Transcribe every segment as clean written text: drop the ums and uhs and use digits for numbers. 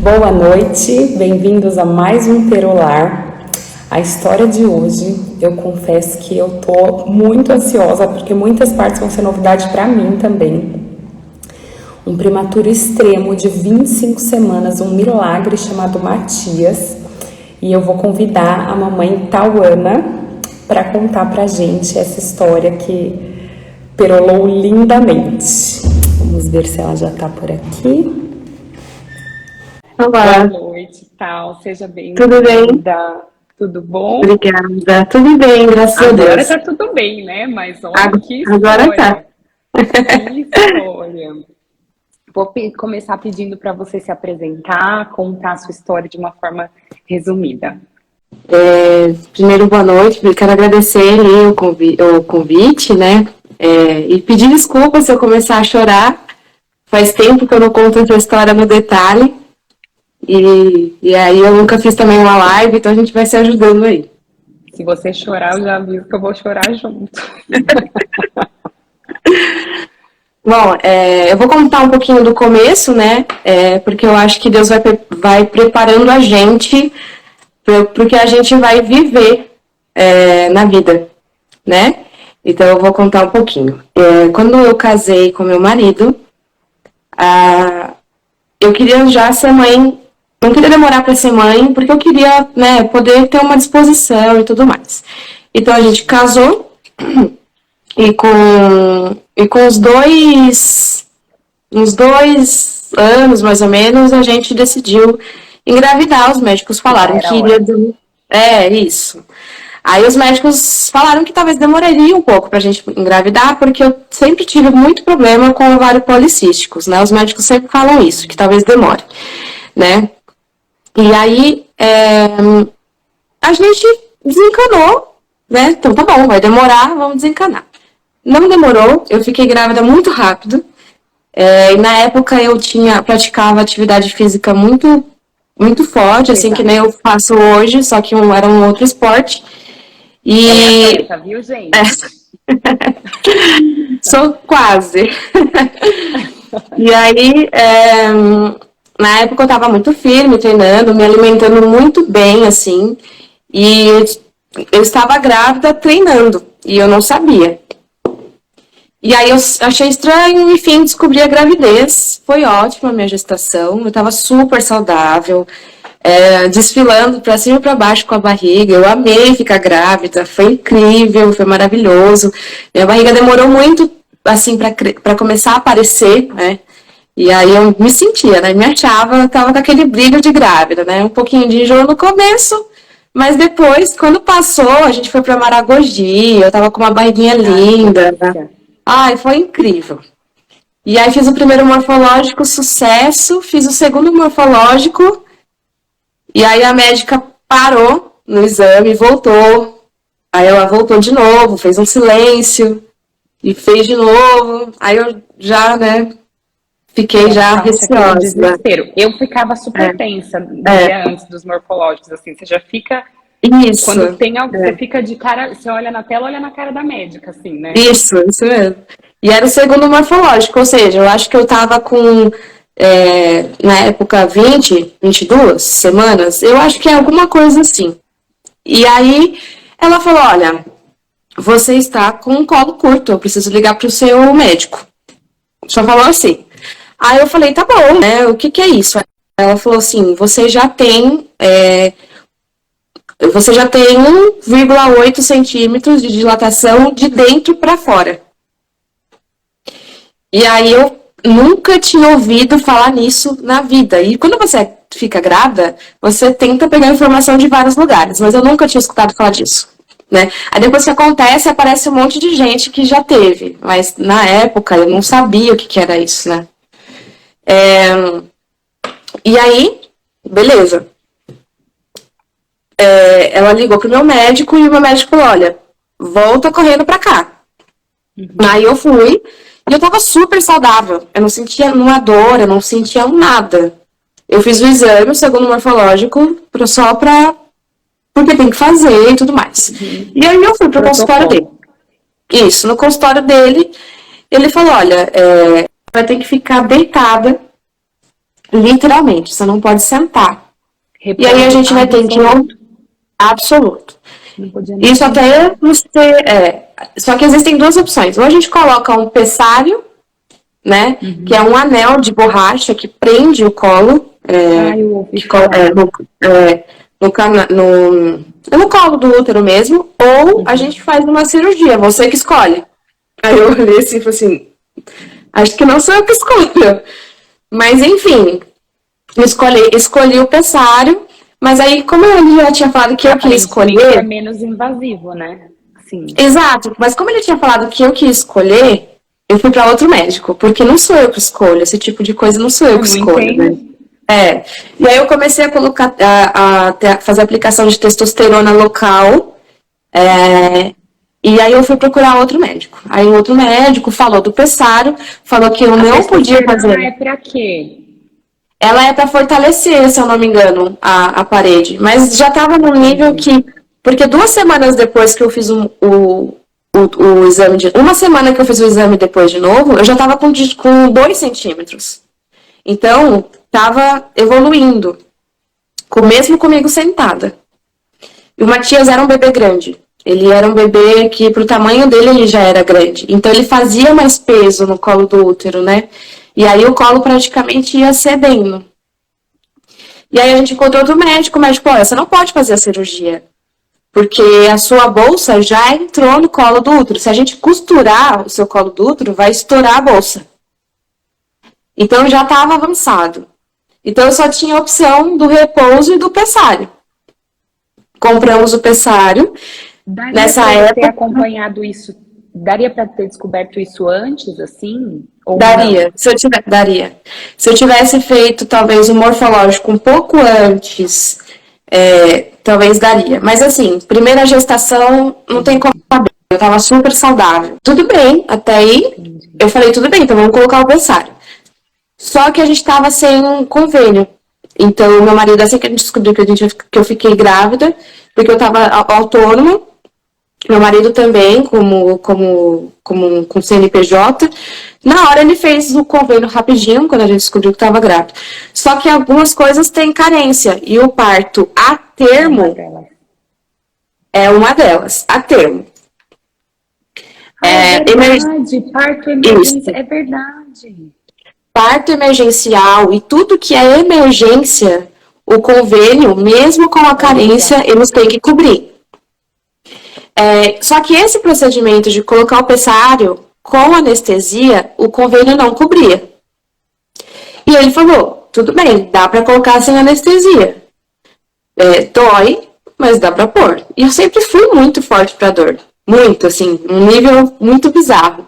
Boa noite, bem-vindos a mais um Perolar. A história de hoje, eu confesso que eu tô muito ansiosa, porque muitas partes vão ser novidade para mim também. Um prematuro extremo de 25 semanas, um milagre chamado Matias. E eu vou convidar a mamãe Tauana para contar pra gente essa história que perolou lindamente. Vamos ver se ela já tá por aqui. Olá, Boa noite, Tal. Seja tudo bem? bem-vinda. Tudo bom? Obrigada. Tudo bem, graças a Agora Deus. tá tudo bem, né? Mas olha que Agora tá. história. Que história. Vou começar pedindo para você se apresentar, contar a sua história de uma forma resumida. Primeiro, boa noite. Quero agradecer aí o convite, né? E pedir desculpa se eu começar a chorar. Faz tempo que eu não conto essa história no detalhe. E aí eu nunca fiz também uma live, então a gente vai se ajudando aí. Se você chorar, eu já aviso que eu vou chorar junto. Bom, eu vou contar um pouquinho do começo, né? Porque eu acho que Deus vai preparando a gente para o que a gente vai viver na vida, né? Então eu vou contar um pouquinho. Quando eu casei com meu marido, eu queria já ser mãe, não queria demorar para ser mãe, porque eu queria, né, poder ter uma disposição e tudo mais. Então a gente casou e com uns 2 anos mais ou menos, a gente decidiu engravidar. Os médicos Que já falaram era que iria. hora. Isso. Aí os médicos falaram que talvez demoraria um pouco pra gente engravidar, porque eu sempre tive muito problema com ovário policísticos, né? Os médicos sempre falam isso, que talvez demore, né? E aí a gente desencanou, né? Então tá bom, vai demorar, vamos desencanar. Não demorou, eu fiquei grávida muito rápido. E na época eu praticava atividade física muito, muito forte, assim, que nem Pesado. eu faço hoje, só que era um outro esporte. Ela é E atleta, viu, gente? sou quase. E aí, na época eu estava muito firme, treinando, me alimentando muito bem, assim, e eu estava grávida treinando, e eu não sabia. E aí eu achei estranho, enfim, descobri a gravidez. Foi ótima a minha gestação, eu estava super saudável, desfilando para cima e para baixo com a barriga. Eu amei ficar grávida, foi incrível, foi maravilhoso. Minha barriga demorou muito, assim, para começar a aparecer, né? E aí eu me sentia, né? Me achava, tava com aquele brilho de grávida, né? Um pouquinho de enjoo no começo, mas depois, quando passou, a gente foi para Maragogi, eu tava com uma barriguinha Ai, que linda, né? delícia. Ai, foi incrível. E aí fiz o primeiro morfológico, sucesso, fiz o segundo morfológico, e aí a médica parou no exame, voltou. Aí ela voltou de novo, fez um silêncio, e fez de novo. Aí eu já, né, fiquei Já já bate aquele receosa. desespero. Eu ficava É, super tensa no é, dia antes dos morfológicos, assim. Você já fica. isso, Quando tem algo, você é, fica de cara. Você olha na tela, olha na cara da médica, assim, né? isso mesmo. E era o segundo morfológico, ou seja, eu acho que eu tava com, na época, 22 semanas, eu acho que é alguma coisa assim. E aí ela falou, olha, você está com um colo curto, eu preciso ligar para o seu médico. Só falou assim. Aí eu falei, tá bom, né? O que é isso? Ela falou assim, você já tem 1,8 centímetros de dilatação de dentro para fora. E aí eu nunca tinha ouvido falar nisso na vida. E quando você fica grávida, você tenta pegar informação de vários lugares, mas eu nunca tinha escutado falar disso. Né? Aí depois que acontece, aparece um monte de gente que já teve, mas na época eu não sabia o que era isso, né? E aí, beleza. Ela ligou pro meu médico e o meu médico falou, olha, volta correndo pra cá. Aí eu fui e eu tava super saudável. Eu não sentia uma dor, eu não sentia nada. Eu fiz o exame, o segundo morfológico, porque tem que fazer e tudo mais. E aí eu fui pro consultório dele. Protocolo. Isso, no consultório dele, ele falou, olha, vai ter que ficar deitada Literalmente, você não pode sentar. E aí a gente vai ter que... Absoluto. Isso até você... Só que existem duas opções. Ou a gente coloca um pessário, né? Que é um anel de borracha que prende o colo. No colo do útero mesmo. Ou a gente faz uma cirurgia, você que escolhe. Aí eu olhei assim e falei assim... Acho que não sou eu que escolho. Mas, enfim, escolhi o pessário, mas aí, como ele já tinha falado que eu queria escolher... É menos invasivo, né? Sim. Exato, mas como ele tinha falado que eu queria escolher, eu fui para outro médico, porque não sou eu que escolho, esse tipo de coisa não sou eu que escolho, né? E aí eu comecei a colocar, a fazer aplicação de testosterona local, e aí eu fui procurar outro médico. Aí o outro médico falou do pessário, falou que eu não podia fazer. Ela é pra quê? Ela é para fortalecer, se eu não me engano, a parede. Mas já estava num nível que... Porque 2 semanas depois que eu fiz o exame uma semana que eu fiz o exame depois de novo, eu já estava com 2 centímetros. Então, estava evoluindo. Mesmo comigo sentada. E o Matias era um bebê grande. Ele era um bebê que, pro tamanho dele, ele já era grande. Então, ele fazia mais peso no colo do útero, né? E aí, o colo praticamente ia cedendo. E aí, a gente encontrou outro médico. O médico, olha, você não pode fazer a cirurgia. Porque a sua bolsa já entrou no colo do útero. Se a gente costurar o seu colo do útero, vai estourar a bolsa. Então, já estava avançado. Então, eu só tinha a opção do repouso e do pessário. Compramos o pessário. Nessa época, ter acompanhado isso, daria para ter descoberto isso antes, assim? Ou daria, daria. Se eu tivesse feito, talvez, o morfológico um pouco antes, talvez daria. Mas, assim, primeira gestação, não tem como saber. Eu estava super saudável. Tudo bem, até aí, eu falei, tudo bem, então vamos colocar o pessário. Só que a gente estava sem um convênio. Então, meu marido, assim que a gente descobriu que eu fiquei grávida, porque eu estava autônoma, meu marido também, com CNPJ, na hora ele fez o convênio rapidinho, quando a gente descobriu que estava grávida. Só que algumas coisas têm carência, e o parto a termo é uma delas, a termo. É verdade, parto emergência, é verdade. Parto emergencial e tudo que é emergência, o convênio, mesmo com a carência, eles têm que cobrir. Só que esse procedimento de colocar o pessário com anestesia, o convênio não cobria. E ele falou, tudo bem, dá para colocar sem anestesia. Dói, mas dá para pôr. E eu sempre fui muito forte para dor. Muito, assim, um nível muito bizarro.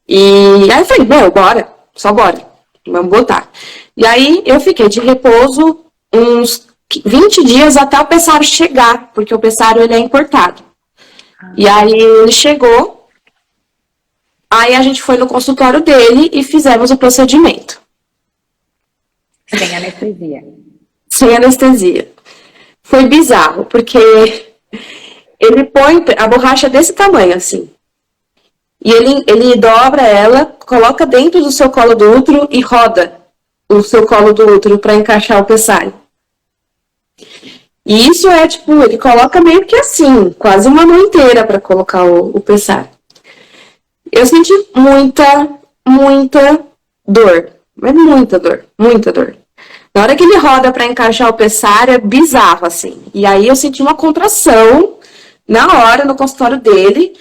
E aí eu falei, não, bora, só bora. Vamos botar. E aí eu fiquei de repouso uns 20 dias até o pessário chegar, porque o pessário ele é importado. E aí ele chegou, aí a gente foi no consultório dele e fizemos o procedimento. Sem anestesia. Sem anestesia. Foi bizarro, porque ele põe a borracha desse tamanho, assim. E ele dobra ela, coloca dentro do seu colo do útero e roda o seu colo do útero para encaixar o pessário. E isso ele coloca meio que assim, quase uma mão inteira para colocar o pessário. Eu senti muita dor, mas muita dor. Na hora que ele roda para encaixar o pessário, é bizarro, assim. E aí eu senti uma contração na hora, no consultório dele.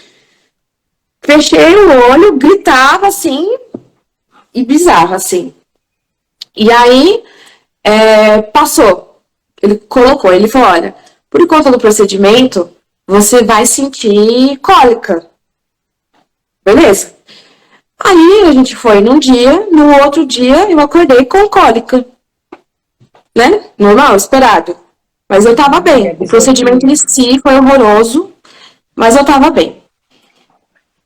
Fechei o olho, gritava, assim, e bizarro, assim. E aí, passou. Ele colocou, ele falou, olha, por conta do procedimento, você vai sentir cólica. Beleza? Aí a gente foi num dia, no outro dia eu acordei com cólica. Né? Normal, esperado. Mas eu tava bem. O procedimento em si foi horroroso, mas eu tava bem.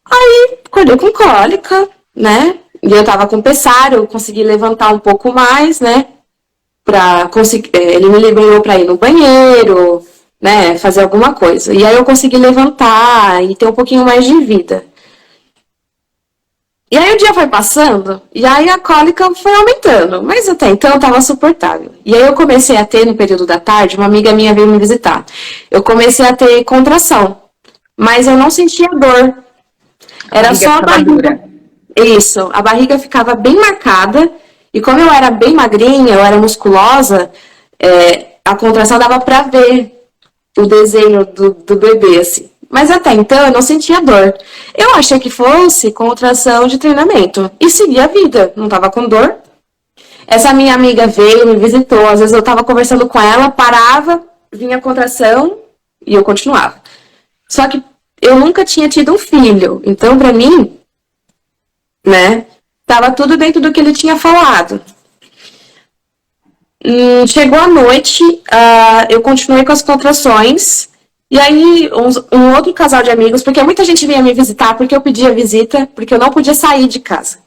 Aí, acordei com cólica, né? E eu tava com pessário, eu consegui levantar um pouco mais, né? Ele me liberou para ir no banheiro, né, fazer alguma coisa. E aí eu consegui levantar e ter um pouquinho mais de vida. E aí o dia foi passando, e aí a cólica foi aumentando, mas até então estava suportável. E aí eu comecei a ter, no período da tarde, uma amiga minha veio me visitar. Eu comecei a ter contração, mas eu não sentia dor. Era só a barriga. Dura. Isso, a barriga ficava bem marcada, e como eu era bem magrinha, eu era musculosa, a contração dava para ver o desenho do bebê, assim. Mas até então eu não sentia dor. Eu achei que fosse contração de treinamento. E segui a vida, não tava com dor. Essa minha amiga veio, me visitou. Às vezes eu tava conversando com ela, parava, vinha a contração e eu continuava. Só que eu nunca tinha tido um filho. Então, pra mim, né, tava tudo dentro do que ele tinha falado. Chegou a noite, eu continuei com as contrações. E aí, um outro casal de amigos, porque muita gente vinha me visitar porque eu pedia visita, porque eu não podia sair de casa.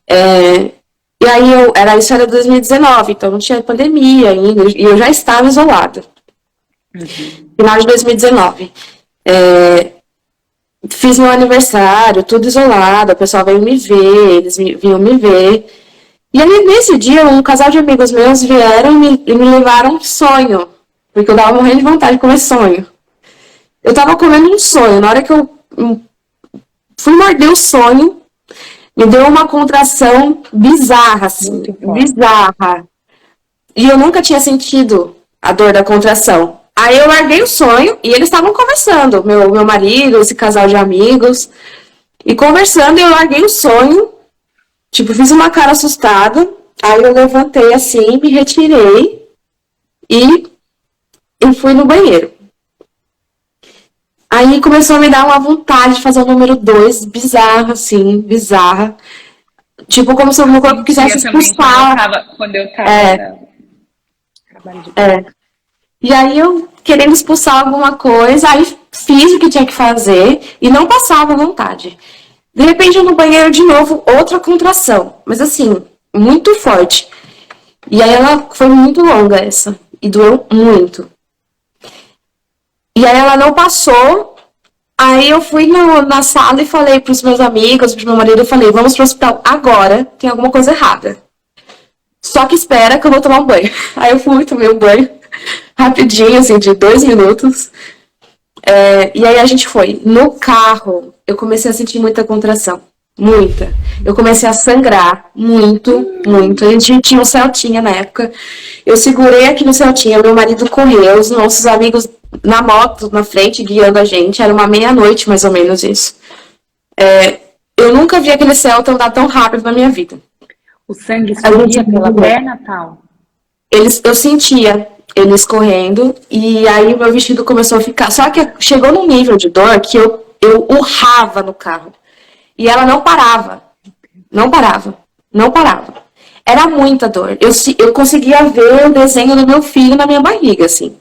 E aí, isso era 2019, então não tinha pandemia ainda, e eu já estava isolada. Final de 2019. Fiz meu aniversário, tudo isolado, o pessoal veio me ver, eles vinham me ver. E aí, nesse dia, um casal de amigos meus vieram e me levaram um sonho. Porque eu tava morrendo de vontade de comer sonho. Eu tava comendo um sonho. Na hora que eu fui morder o sonho, me deu uma contração bizarra, assim. Bizarra. E eu nunca tinha sentido a dor da contração. Aí eu larguei o sonho e eles estavam conversando. Meu marido, esse casal de amigos. E conversando, eu larguei o sonho. Tipo, fiz uma cara assustada. Aí eu levantei assim, me retirei. E eu fui no banheiro. Aí começou a me dar uma vontade de fazer o número 2, bizarra, assim, bizarra. Tipo, como se o meu corpo quisesse expulsar. Quando eu tava trabalho de E aí eu, querendo expulsar alguma coisa, aí fiz o que tinha que fazer e não passava a vontade. De repente, eu no banheiro de novo, outra contração. Mas assim, muito forte. E aí ela foi muito longa essa. E doeu muito. E aí ela não passou. Aí eu fui na sala e falei pros meus amigos, pro meu marido, eu falei, vamos pro hospital agora, tem alguma coisa errada. Só que espera que eu vou tomar um banho. Aí eu fui, tomei um banho, rapidinho, assim, de 2 minutos. E aí a gente foi. No carro, eu comecei a sentir muita contração. Muita. Eu comecei a sangrar muito, muito. A gente tinha um Celtinha na época. Eu segurei aqui no Celtinha, meu marido correu, os nossos amigos na moto, na frente, guiando a gente. Era uma meia-noite, mais ou menos, isso. Eu nunca vi aquele Celta andar tão rápido na minha vida. O sangue subia pela perna, tal? Eu sentia eles correndo, e aí o meu vestido começou a ficar... Só que chegou num nível de dor que eu urrava no carro. E ela não parava. Não parava. Não parava. Era muita dor. Eu conseguia ver o desenho do meu filho na minha barriga, assim.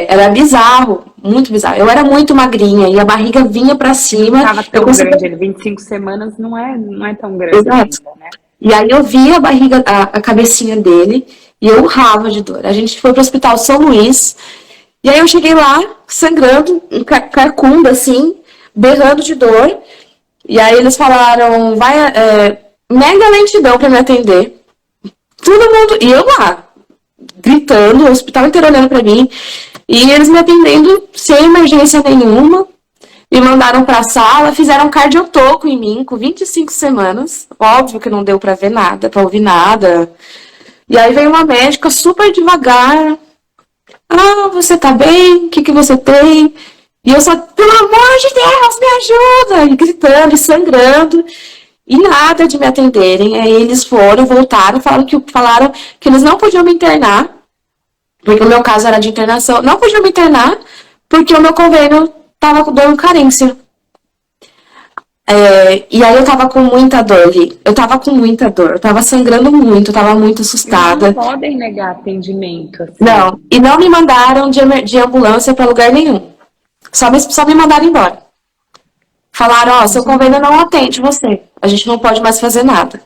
Era bizarro, muito bizarro. Eu era muito magrinha e a barriga vinha pra cima. Não estava tão grande, 25 semanas não é tão grande. Exato. Ainda, né? E aí eu via a barriga, a cabecinha dele, e eu urrava de dor. A gente foi pro hospital São Luís, e aí eu cheguei lá, sangrando, carcunda, assim, berrando de dor. E aí eles falaram, mega lentidão pra me atender. Todo mundo, e eu lá, gritando, o hospital inteiro olhando pra mim, e eles me atendendo sem emergência nenhuma. Me mandaram pra sala, fizeram cardiotoco em mim, com 25 semanas. Óbvio que não deu pra ver nada, pra ouvir nada. E aí veio uma médica super devagar. Ah, você tá bem? O que você tem? E eu só, pelo amor de Deus, me ajuda! E gritando, e sangrando. E nada de me atenderem. Aí eles voltaram, falaram que eles não podiam me internar, porque o meu caso era de internação. Não podiam me internar, porque o meu convênio tava dando carência. E aí eu tava com muita dor ali. Eu tava sangrando muito, eu tava muito assustada. Eles não podem negar atendimento. Assim. Não, e não me mandaram de ambulância pra lugar nenhum. Só me mandaram embora. Falaram, seu convênio não atende você. A gente não pode mais fazer nada.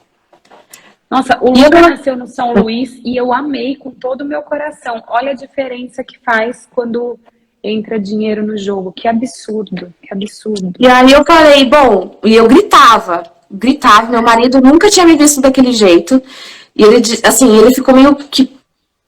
Nossa, o Lucas nasceu no São Luís e eu amei com todo o meu coração. Olha a diferença que faz quando entra dinheiro no jogo. Que absurdo, que absurdo. E aí eu falei, bom, e eu gritava. gritava. Meu marido nunca tinha me visto daquele jeito. E ele, assim, ele ficou meio que,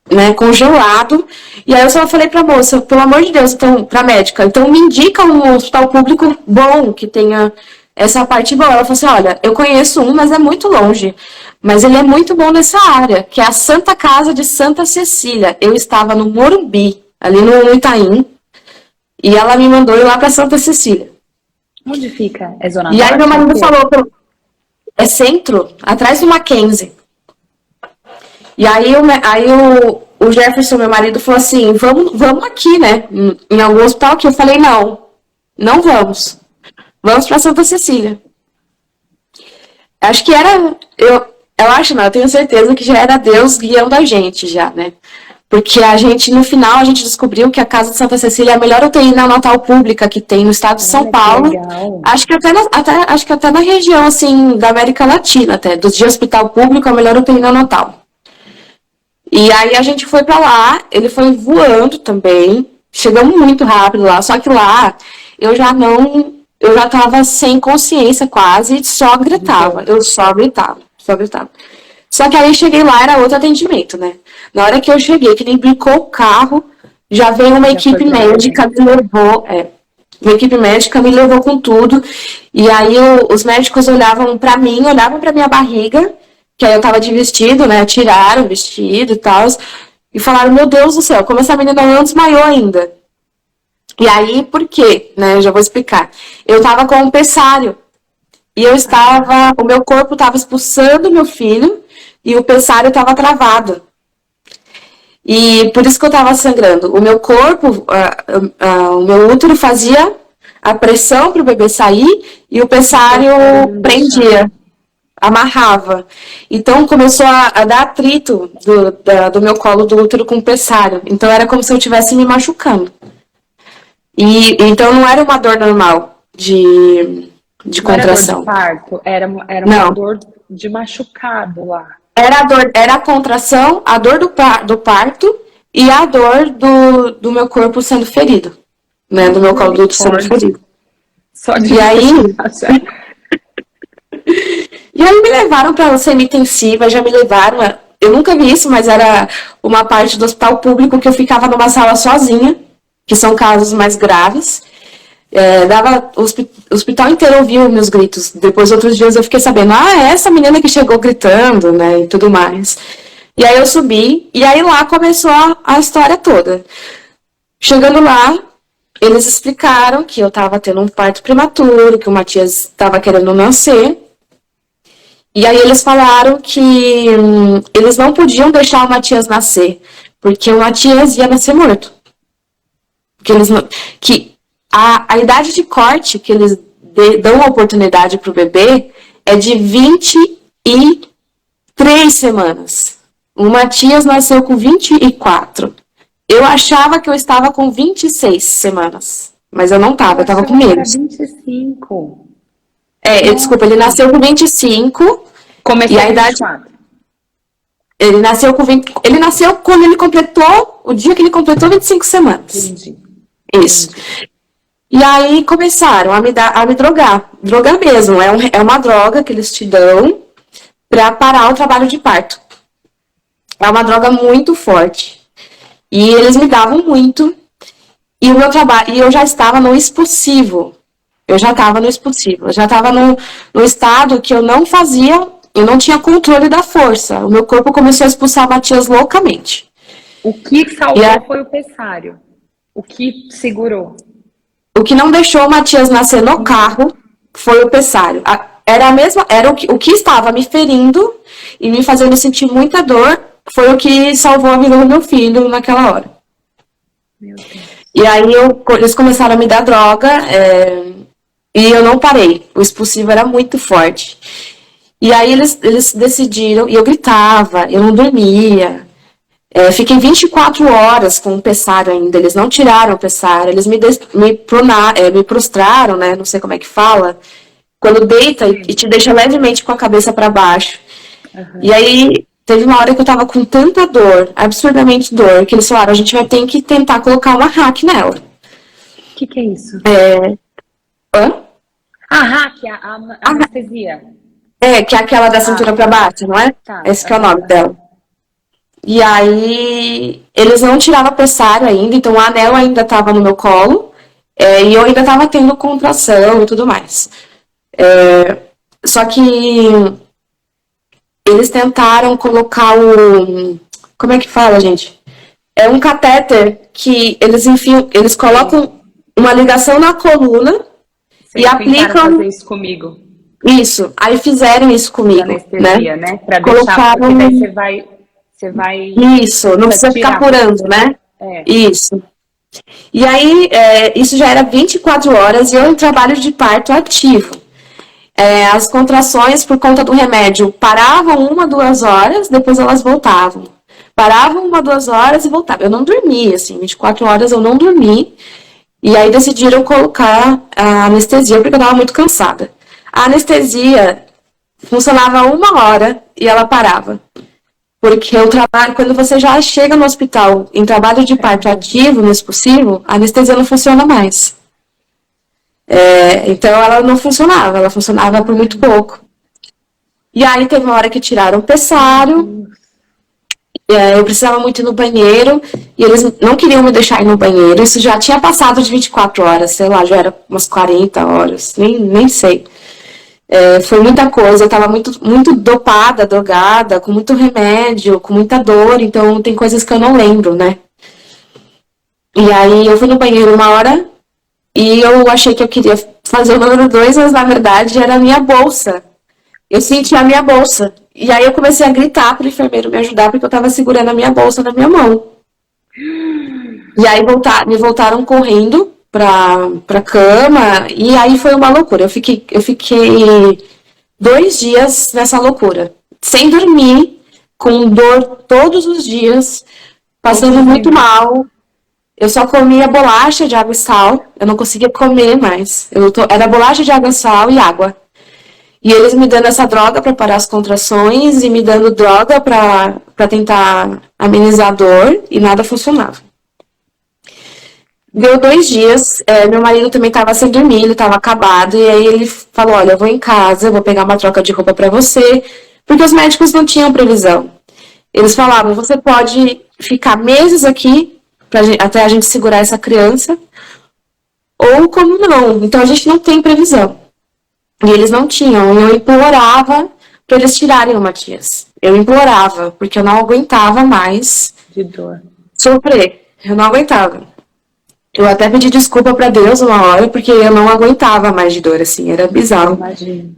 né, congelado. E aí eu só falei pra moça, pelo amor de Deus, então, pra médica, então me indica um hospital público bom, que tenha essa parte boa. Ela falou assim, olha, eu conheço um, mas é muito longe. Mas ele é muito bom nessa área, que é a Santa Casa de Santa Cecília. Eu estava no Morumbi, ali no Itaim, e ela me mandou ir lá pra Santa Cecília. Onde fica? É Zona E Norte? aí meu marido falou, é centro, atrás do Mackenzie. E aí, o Jefferson, meu marido, falou assim, vamos aqui, né, em algum hospital, que eu falei, não vamos. Vamos para Santa Cecília. Acho que era, eu acho não, eu tenho certeza que já era Deus guiando a gente já, né. Porque a gente, no final, a gente descobriu que a Casa de Santa Cecília é a melhor UTI neonatal pública que tem no estado de São Paulo. Acho que até na região, assim, da América Latina, até, de hospital público, a melhor UTI neonatal. E aí a gente foi pra lá, ele foi voando também, chegamos muito rápido lá, só que lá eu já tava sem consciência quase, só gritava. Só que aí cheguei lá, era outro atendimento, né? Na hora que eu cheguei, que nem brincou o carro, já veio uma equipe médica, me levou com tudo, e aí os médicos olhavam pra mim, olhavam pra minha barriga, que aí eu tava de vestido, né, tiraram o vestido e tal, e falaram, meu Deus do céu, como essa menina não desmaiou ainda. E aí, por quê? Né, eu já vou explicar. Eu tava com um pessário, e o meu corpo tava expulsando meu filho, e o pessário tava travado. E por isso que eu tava sangrando. O meu corpo, o meu útero fazia a pressão pro bebê sair, e o pessário prendia. Amarrava. Então começou a dar atrito do meu colo do útero com o pessário. Então era como se eu estivesse me machucando. E então não era uma dor normal de contração. Não era dor de parto, era uma dor de machucado lá. Era a contração, a dor do parto e a dor do meu corpo sendo ferido. Né? Do meu colo do útero sendo ferido. Só de E aí me levaram para a semi-intensiva, já me levaram, eu nunca vi isso, mas era uma parte do hospital público que eu ficava numa sala sozinha, que são casos mais graves. O hospital inteiro ouviu meus gritos. Depois, outros dias, eu fiquei sabendo, é essa menina que chegou gritando, né, e tudo mais. E aí eu subi, e aí lá começou a história toda. Chegando lá, eles explicaram que eu estava tendo um parto prematuro, que o Matias estava querendo nascer. E aí eles falaram que eles não podiam deixar o Matias nascer, porque o Matias ia nascer morto. Que a idade de corte que eles dão a oportunidade para o bebê é de 23 semanas. O Matias nasceu com 24. Eu achava que eu estava com 26 semanas, mas eu não estava, eu estava com menos. 25. Desculpa, ele nasceu com 25. Começou e a idade 24. Ele nasceu com 20. Ele nasceu quando ele completou, o dia que ele completou 25 semanas. Entendi. Isso. E aí começaram a me drogar. Drogar mesmo. É uma droga que eles te dão para parar o trabalho de parto. É uma droga muito forte. E eles me davam muito. E o meu trabalho. E eu já estava no expulsivo. Eu já estava no estado que eu não tinha controle da força. O meu corpo começou a expulsar Matias loucamente. O que salvou foi o pessário. O que segurou? O que não deixou o Matias nascer no carro foi o pessário. Era o que estava me ferindo e me fazendo sentir muita dor, foi o que salvou a vida do meu filho naquela hora. Meu Deus. E aí eles começaram a me dar droga, e eu não parei. O expulsivo era muito forte. E aí eles decidiram, e eu gritava, eu não dormia. Fiquei 24 horas com o pessário ainda, eles não tiraram o pessário, eles me prostraram, né, não sei como é que fala, quando deita e te deixa levemente com a cabeça para baixo. Uhum. E aí teve uma hora que eu tava com tanta dor, absurdamente dor, que eles falaram, a gente vai ter que tentar colocar uma hack nela. O que é isso? Hã? A hack, a anestesia. que é aquela da cintura pra baixo, não é? Tá. Esse que é o nome dela. E aí, eles não tiraram a pressário ainda, então o anel ainda estava no meu colo, e eu ainda estava tendo contração e tudo mais. Só que eles tentaram colocar o... Como é que fala, gente? É um catéter que eles enfiam, eles colocam uma ligação na coluna Vocês e aplicam... fazer isso comigo. Isso, aí fizeram isso comigo, Anestesia, né? Pra Colocaram... deixar, porque daí você vai... Isso, não precisa ficar apurando, né? Isso. E aí, isso já era 24 horas e eu em trabalho de parto ativo. As contrações, por conta do remédio, paravam 1, 2 horas, depois elas voltavam. Paravam 1, 2 horas e voltavam. Eu não dormi, assim, 24 horas eu não dormi. E aí decidiram colocar a anestesia, porque eu estava muito cansada. A anestesia funcionava 1 hora e ela parava. Porque o trabalho, quando você já chega no hospital em trabalho de parto ativo, no expulsivo, a anestesia não funciona mais. Então ela não funcionava, ela funcionava por muito pouco. E aí teve uma hora que tiraram o pessário, eu precisava muito ir no banheiro, e eles não queriam me deixar ir no banheiro, isso já tinha passado de 24 horas, sei lá, já era umas 40 horas, nem sei. Foi muita coisa, eu estava muito dopada, drogada, com muito remédio, com muita dor, então tem coisas que eu não lembro, né? E aí eu fui no banheiro 1 hora, e eu achei que eu queria fazer o número 2, mas na verdade era a minha bolsa. Eu senti a minha bolsa. E aí eu comecei a gritar para o enfermeiro me ajudar, porque eu estava segurando a minha bolsa na minha mão. E aí me voltaram correndo pra cama, e aí foi uma loucura. Eu fiquei 2 dias nessa loucura. Sem dormir, com dor todos os dias, passando muito mal. Eu só comia bolacha de água e sal, eu não conseguia comer mais. Era bolacha de água, sal e água. E eles me dando essa droga para parar as contrações e me dando droga para tentar amenizar a dor, e nada funcionava. Deu 2 dias, meu marido também estava sem dormir, ele estava acabado, e aí ele falou, olha, eu vou em casa, eu vou pegar uma troca de roupa para você, porque os médicos não tinham previsão. Eles falavam, você pode ficar meses aqui, até a gente segurar essa criança, ou como não. Então a gente não tem previsão. E eles não tinham, e eu implorava para eles tirarem o Matias. Eu implorava, porque eu não aguentava mais de dor. Sofrer, eu não aguentava. Eu até pedi desculpa para Deus uma hora, porque eu não aguentava mais de dor, assim, era bizarro. Imagina.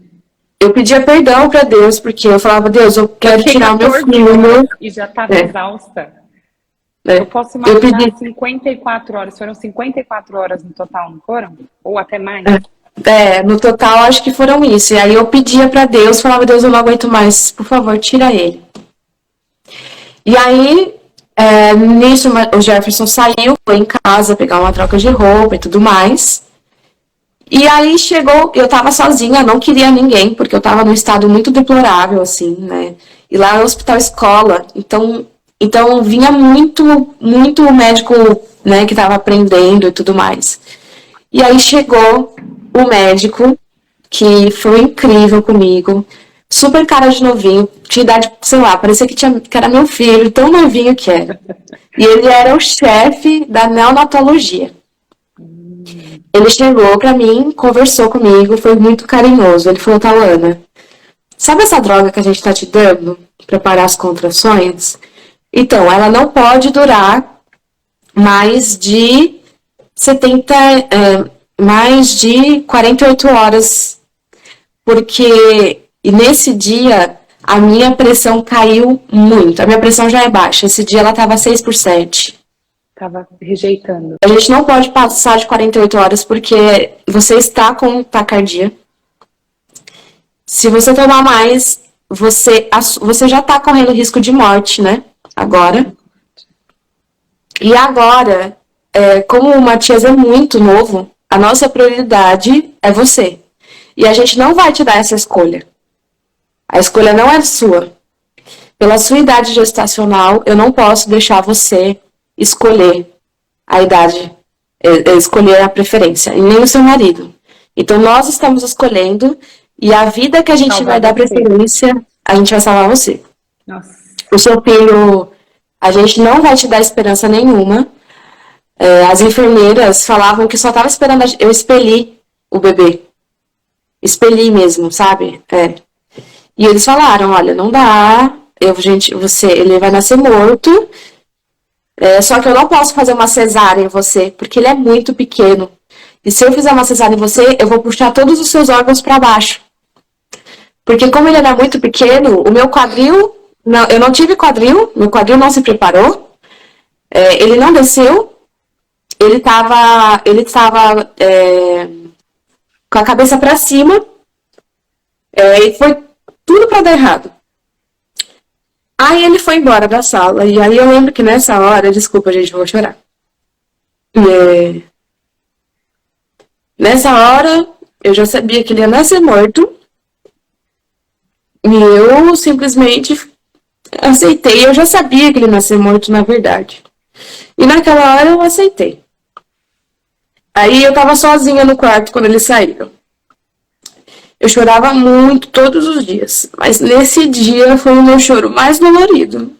Eu pedia perdão para Deus, porque eu falava, Deus, eu quero tirar o meu filho. E já estava exausta. Eu posso imaginar 54 horas. Foram 54 horas no total, não foram? Ou até mais? No total acho que foram isso. E aí eu pedia para Deus, falava, Deus, eu não aguento mais, por favor, tira ele. E aí, nisso o Jefferson saiu, foi em casa pegar uma troca de roupa e tudo mais. E aí chegou, eu tava sozinha, não queria ninguém, porque eu tava num estado muito deplorável, assim, né? E lá é um hospital escola, então vinha muito médico, né, que tava aprendendo e tudo mais. E aí chegou o médico, que foi incrível comigo, super cara de novinho, tinha idade, sei lá, parecia que era meu filho, tão novinho que era. E ele era o chefe da neonatologia. Ele chegou pra mim, conversou comigo, foi muito carinhoso. Ele falou, Tauana, sabe essa droga que a gente tá te dando pra parar as contrações? Então, ela não pode durar mais de 48 horas, porque nesse dia a minha pressão caiu muito. A minha pressão já é baixa, esse dia ela tava 6/7. Tava rejeitando. A gente não pode passar de 48 horas porque você está com taquicardia. Se você tomar mais, você já está correndo risco de morte, né? Agora. E agora, como o Matias é muito novo, a nossa prioridade é você. E a gente não vai te dar essa escolha. A escolha não é sua. Pela sua idade gestacional, eu não posso deixar você escolher a idade, escolher a preferência, e nem o seu marido. Então, nós estamos escolhendo, E a vida que a gente vai dar preferência, a gente vai salvar você. Nossa. O seu filho, a gente não vai te dar esperança nenhuma. As enfermeiras falavam que só tava esperando eu expelir o bebê. Expeli mesmo, sabe? E eles falaram, olha, não dá, ele vai nascer morto, só que eu não posso fazer uma cesárea em você, porque ele é muito pequeno. E se eu fizer uma cesárea em você, eu vou puxar todos os seus órgãos para baixo. Porque como ele era muito pequeno, o meu quadril, eu não tive quadril, meu quadril não se preparou, ele não desceu, ele estava com a cabeça para cima, e foi tudo para dar errado. Aí ele foi embora da sala, e aí eu lembro que nessa hora, desculpa gente, eu vou chorar. Nessa hora, eu já sabia que ele ia nascer morto, e eu simplesmente aceitei. Eu já sabia que ele ia nascer morto, na verdade. E naquela hora eu aceitei. Aí eu tava sozinha no quarto quando eles saíram. Eu chorava muito todos os dias, mas nesse dia foi o meu choro mais dolorido.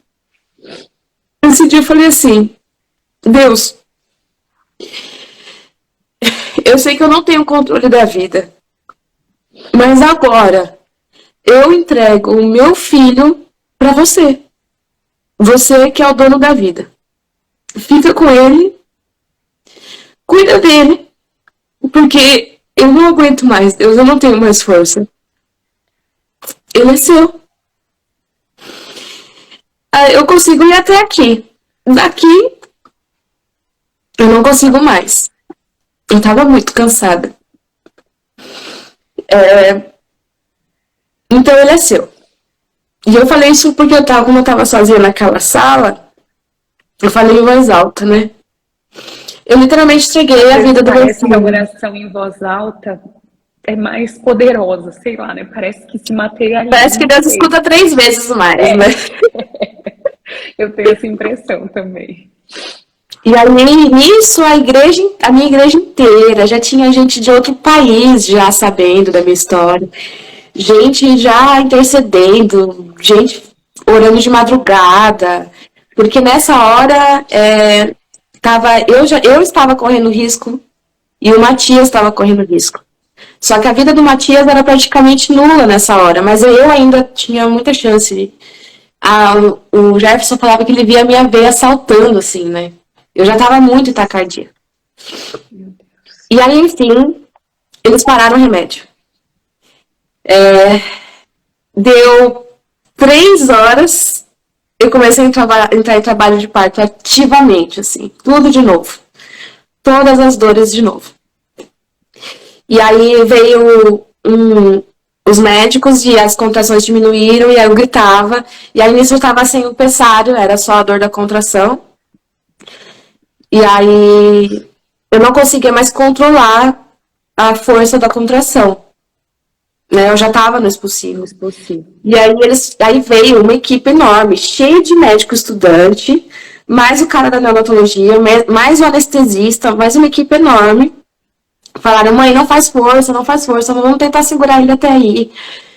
Nesse dia eu falei assim, Deus, eu sei que eu não tenho controle da vida, mas agora eu entrego o meu filho para você. Você que é o dono da vida. Fica com ele, cuida dele, porque eu não aguento mais, Deus, eu não tenho mais força. Ele é seu. Eu consigo ir até aqui. Daqui, eu não consigo mais. Eu tava muito cansada. Então ele é seu. E eu falei isso porque como eu tava sozinha naquela sala, eu falei em voz alta, né? Eu literalmente entreguei a vida do meu Parece que a filho. oração em voz alta é mais poderosa, sei lá, né? Parece que se materializa. Parece que Deus escuta 3 vezes mais, né? Eu tenho essa impressão também. E aí, nisso, a minha igreja inteira, já tinha gente de outro país já sabendo da minha história, gente já intercedendo, gente orando de madrugada, porque nessa hora eu estava correndo risco e o Matias estava correndo risco. Só que a vida do Matias era praticamente nula nessa hora, mas eu ainda tinha muita chance. O Jefferson falava que ele via a minha veia saltando, assim, né? Eu já estava muito em taquicardia. E aí, enfim, eles pararam o remédio. Deu 3 horas, eu comecei a entrar em trabalho de parto ativamente, assim, tudo de novo. Todas as dores de novo. E aí veio os médicos e as contrações diminuíram, e aí eu gritava. E aí nisso eu estava sem o pessário, era só a dor da contração. E aí eu não conseguia mais controlar a força da contração. Né? Eu já estava no expulsivo. E aí veio uma equipe enorme, cheia de médico estudante, mais o cara da neonatologia, mais o anestesista, mais uma equipe enorme. Falaram, mãe, não faz força, vamos tentar segurar ele até aí.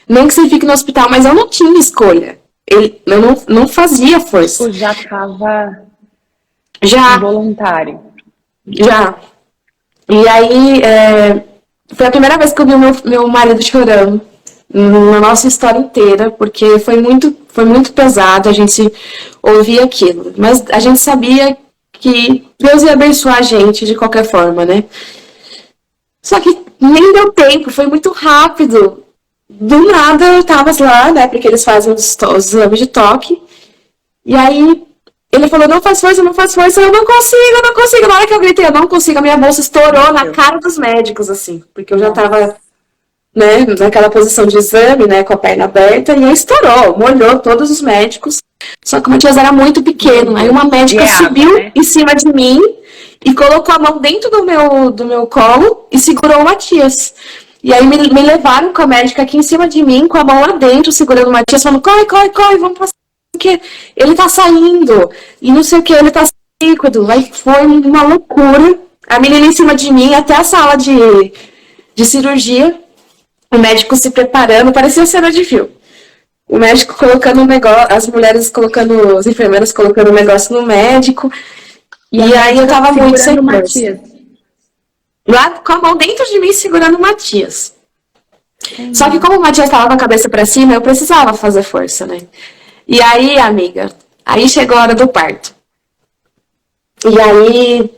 Nem que você fique no hospital, mas eu não tinha escolha. Eu não fazia força. Tu já estava involuntário. Já. E aí, foi a primeira vez que eu vi o meu marido chorando na nossa história inteira, porque foi muito pesado a gente ouvir aquilo. Mas a gente sabia que Deus ia abençoar a gente de qualquer forma, né? Só que nem deu tempo, foi muito rápido. Do nada eu tava lá, né? Porque eles fazem os exames de toque. E aí ele falou, não faz força, eu não consigo. Na hora que eu gritei, eu não consigo, a minha bolsa estourou na cara dos médicos, assim. Porque eu já tava, né, naquela posição de exame, né, com a perna aberta, e aí estourou, molhou todos os médicos. Só que o Matias era muito pequeno. Aí uma médica subiu em cima de mim e colocou a mão dentro do meu colo e segurou o Matias. E aí me levaram com a médica aqui em cima de mim, com a mão lá dentro, segurando o Matias, falando, corre, vamos passar, porque ele tá saindo, e não sei o que, ele tá líquido. Aí foi uma loucura. A menina em cima de mim, até a sala de cirurgia. o médico se preparando, parecia cena de filme. O médico colocando um negócio, as mulheres colocando, as enfermeiras colocando um negócio no médico. E aí eu tava muito sem força. Lá com a mão dentro de mim segurando o Matias. Só que como o Matias tava com a cabeça pra cima, eu precisava fazer força, né? E aí, amiga, aí chegou a hora do parto. E aí,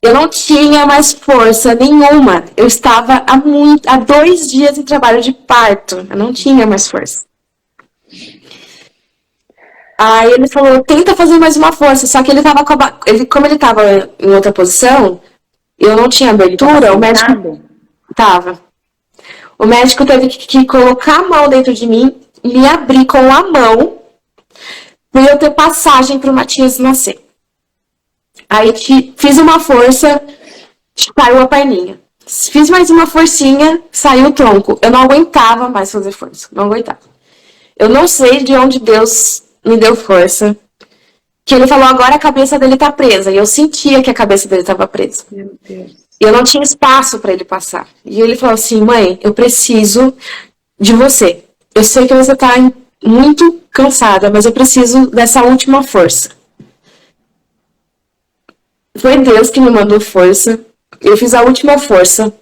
eu não tinha mais força nenhuma. Eu estava há 2 dias em trabalho de parto. Eu não tinha mais força. Aí ele falou, tenta fazer mais uma força. Só que ele tava como ele tava em outra posição, eu não tinha abertura, o médico tava. O médico teve que colocar a mão dentro de mim, me abrir com a mão, para eu ter passagem para o Matias nascer. Aí fiz uma força, saiu a perninha. Fiz mais uma forcinha, saiu o tronco. Eu não aguentava mais fazer força, não aguentava. Eu não sei de onde Deus me deu força. Que ele falou, agora a cabeça dele tá presa. E eu sentia que a cabeça dele estava presa. Meu Deus. E eu não tinha espaço para ele passar. E ele falou assim, mãe, eu preciso de você. Eu sei que você tá muito cansada, mas eu preciso dessa última força. Foi Deus que me mandou força. Eu fiz a última força.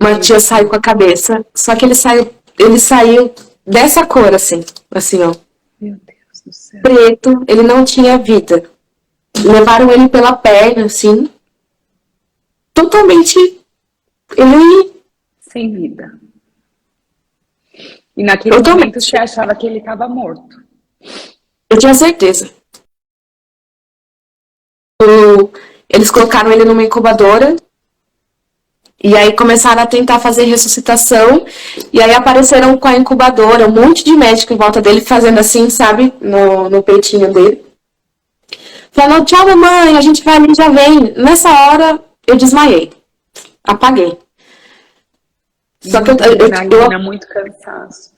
Matias saiu com a cabeça. Só que ele saiu dessa cor, assim, ó. Meu Deus do céu. Preto, ele não tinha vida. Levaram ele pela perna, assim. Totalmente. Ele. Sem vida. E naquele momento você achava que ele estava morto. Eu tinha certeza. Eles colocaram ele numa incubadora. E aí começaram a tentar fazer ressuscitação. E aí apareceram com a incubadora, um monte de médico em volta dele, fazendo assim, sabe? No peitinho dele. Falando, tchau, mamãe, a gente vai ali, já vem. Nessa hora, eu desmaiei. Apaguei. Só que eu muito cansaço.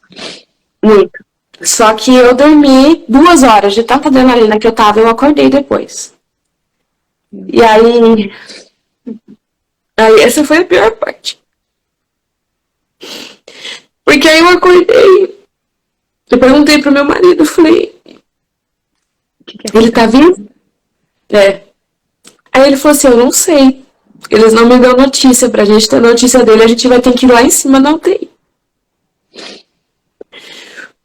Muito. Só que eu dormi 2 horas de tanta adrenalina que eu tava, eu acordei depois. E aí essa foi a pior parte. Porque aí eu acordei, eu perguntei pro meu marido, eu falei, ele tá vivo? Aí ele falou assim, eu não sei. Eles não me dão notícia, pra gente ter notícia dele, a gente vai ter que ir lá em cima na UTI.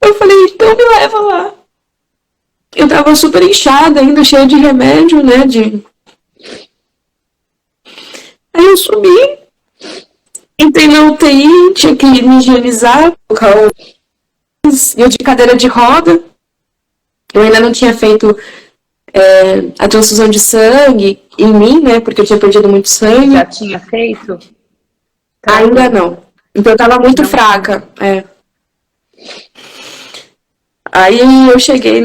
Eu falei, então me leva lá. Eu tava super inchada ainda, cheia de remédio, né, Aí eu subi, entrei na UTI, tinha que me higienizar, eu de cadeira de roda. Eu ainda não tinha feito a transfusão de sangue em mim, né, porque eu tinha perdido muito sangue. Já tinha feito? Ainda não. Então eu tava muito fraca. Aí eu cheguei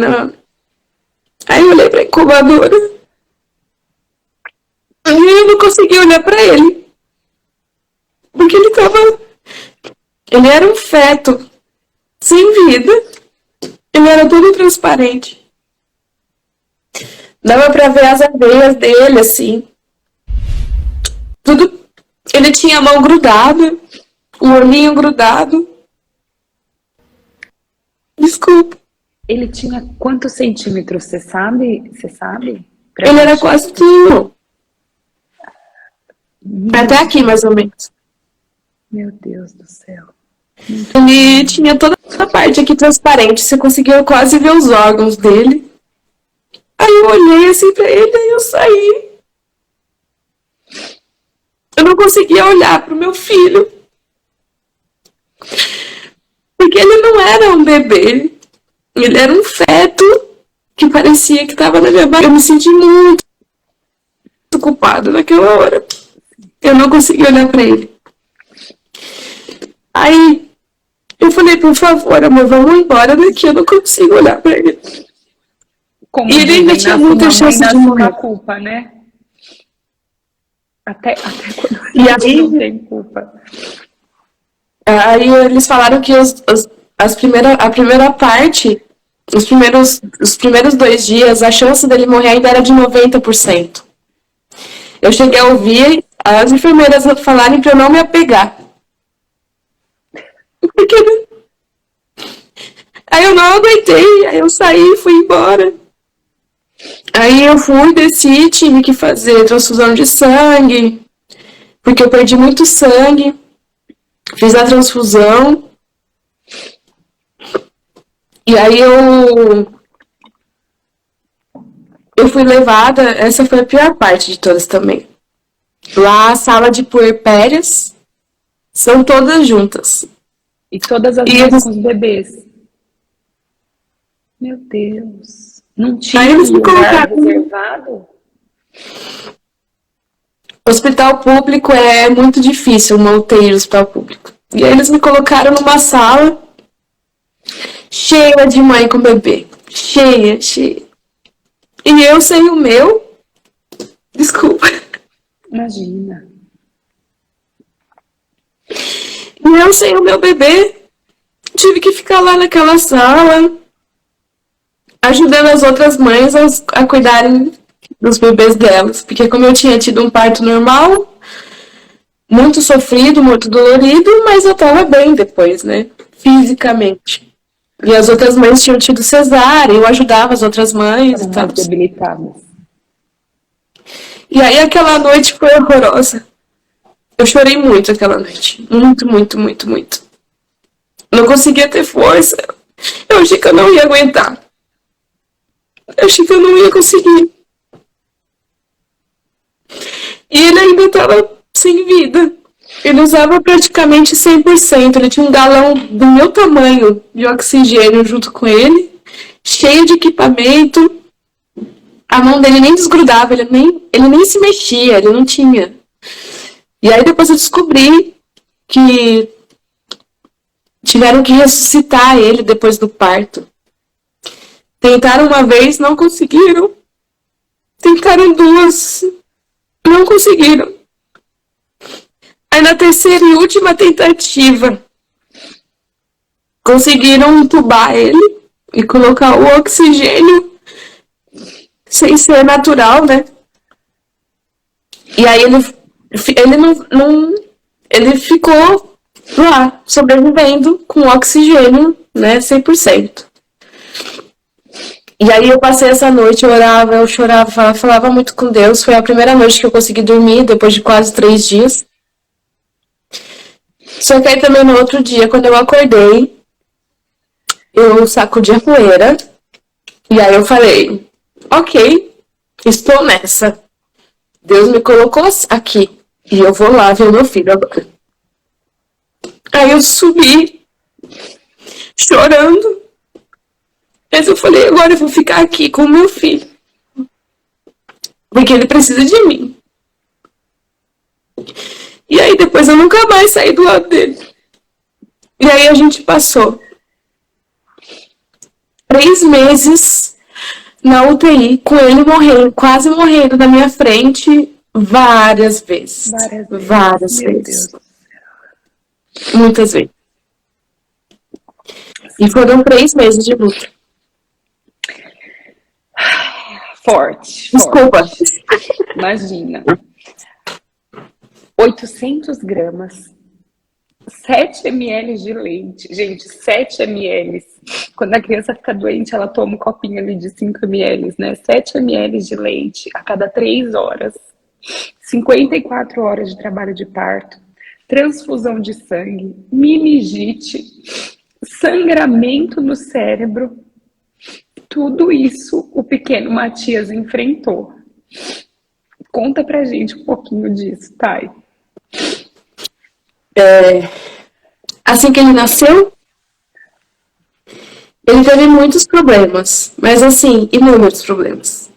Aí eu olhei pra incubadora. E eu não consegui olhar pra ele. Porque ele era um feto. Sem vida. Ele era todo transparente. Dava pra ver as veias dele, assim. Tudo. Ele tinha a mão grudada. O olhinho grudado. Desculpa. Ele tinha quantos centímetros, você sabe? Ele era quase tudo. Até aqui, mais ou menos. Meu Deus do céu. Ele tinha toda a parte aqui transparente. Você conseguia quase ver os órgãos dele. Aí eu olhei assim pra ele e eu saí. Eu não conseguia olhar pro meu filho. Porque ele não era um bebê. Ele era um feto que parecia que estava na minha barriga. Eu me senti muito culpada naquela hora. Eu não consegui olhar pra ele. Aí eu falei, por favor, amor, vamos embora daqui. Eu não consigo olhar pra ele. Como e ele ainda tinha muita chance de morrer. A culpa, né? Até quando e a gente aí, não tem culpa. Aí eles falaram que a primeira parte, os primeiros 2 dias, a chance dele morrer ainda era de 90%. Eu cheguei a ouvir as enfermeiras falarem para eu não me apegar. Porque... Aí eu não aguentei, aí eu saí, fui embora. Aí eu fui, desci, tive que fazer transfusão de sangue, porque eu perdi muito sangue. Fiz a transfusão. E aí eu fui levada, essa foi a pior parte de todas também. Lá a sala de puerpérias são todas juntas. E todas as mães com os bebês. Meu Deus. Não tinha Aí eles me lugar colocaram... reservado? Hospital público é muito difícil manter o hospital público. E aí eles me colocaram numa sala cheia de mãe com bebê. Cheia. E eu sem o meu... Desculpa. Imagina. E eu sem o meu bebê, tive que ficar lá naquela sala, ajudando as outras mães a cuidarem dos bebês delas. Porque como eu tinha tido um parto normal, muito sofrido, muito dolorido, mas eu tava bem depois, né? Fisicamente. E as outras mães tinham tido cesárea, eu ajudava as outras mães e tal. Debilitadas. E aí aquela noite foi horrorosa. Eu chorei muito aquela noite. Muito. Não conseguia ter força. Eu achei que eu não ia aguentar. Eu achei que eu não ia conseguir. E ele ainda estava sem vida. Ele usava praticamente 100%. Ele tinha um galão do meu tamanho de oxigênio junto com ele, cheio de equipamento. A mão dele nem desgrudava, ele nem se mexia, ele não tinha. E aí depois eu descobri que tiveram que ressuscitar ele depois do parto. Tentaram uma vez, não conseguiram. Tentaram duas, não conseguiram. Aí na terceira e última tentativa, conseguiram entubar ele e colocar o oxigênio sem ser natural, né? E aí ele ficou lá, sobrevivendo com oxigênio, né, 100%. E aí eu passei essa noite, eu orava, eu chorava, falava muito com Deus. Foi a primeira noite que eu consegui dormir, depois de quase 3 dias. Só que aí também no outro dia, quando eu acordei, eu sacudi a poeira. E aí eu falei, ok, estou nessa. Deus me colocou aqui. E eu vou lá ver o meu filho agora. Aí eu subi, chorando. Mas eu falei, agora eu vou ficar aqui com o meu filho. Porque ele precisa de mim. E aí depois eu nunca mais saí do lado dele. E aí a gente passou 3 meses na UTI, com ele morrendo, quase morrendo na minha frente, várias vezes. Várias vezes. Muitas vezes. E foram 3 meses de luta. Forte. Desculpa. Imagina. 800 gramas. 7 ml de leite. Gente, 7 ml. Quando a criança fica doente, ela toma um copinho ali de 5 ml, né? 7 ml de leite a cada 3 horas. 54 horas de trabalho de parto. Transfusão de sangue. Meningite. Sangramento no cérebro. Tudo isso o pequeno Matias enfrentou. Conta pra gente um pouquinho disso, Thay. Assim que ele nasceu, ele teve muitos problemas, mas assim, inúmeros problemas.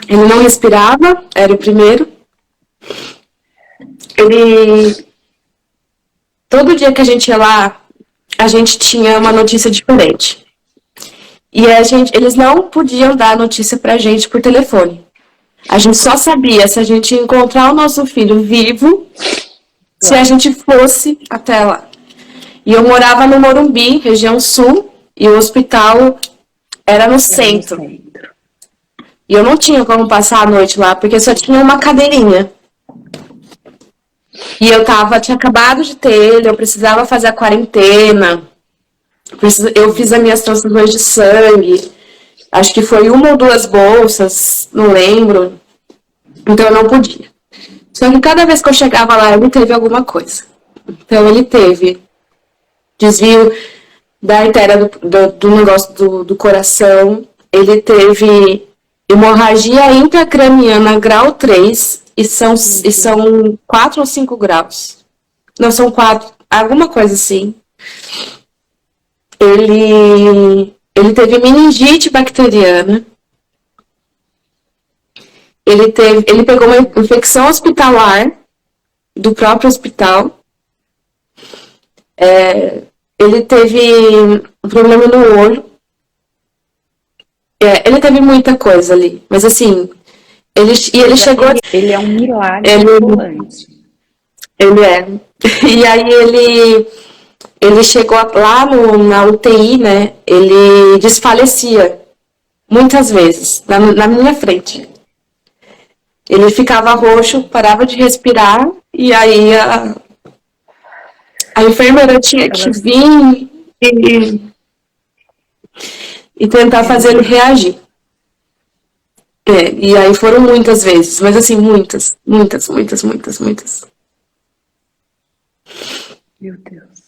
Ele não respirava, era o primeiro. Todo dia que a gente ia lá, a gente tinha uma notícia diferente. E eles não podiam dar notícia pra gente por telefone. A gente só sabia se a gente ia encontrar o nosso filho vivo, se a gente fosse até lá. E eu morava no Morumbi, região sul, e o hospital era no centro. E eu não tinha como passar a noite lá, porque só tinha uma cadeirinha. E tinha acabado de ter ele, eu precisava fazer a quarentena, eu fiz as minhas transfusões de sangue, acho que foi 1 ou 2 bolsas, não lembro, então eu não podia. Só que cada vez que eu chegava lá, ele teve alguma coisa. Então ele teve desvio da artéria do negócio do coração, ele teve hemorragia intracraniana grau 3, e são 4 ou 5 graus. Não, são 4, alguma coisa assim. Ele teve meningite bacteriana. Ele pegou uma infecção hospitalar do próprio hospital. Ele teve um problema no olho. Ele teve muita coisa ali. Mas assim, ele chegou... Ele é um milagre ambulante. Ele é. E aí ele chegou lá na UTI, né? Ele desfalecia muitas vezes na minha frente. Ele ficava roxo, parava de respirar, e aí a enfermeira tinha que vir e tentar fazer ele reagir. E aí foram muitas vezes, mas assim, muitas. Meu Deus.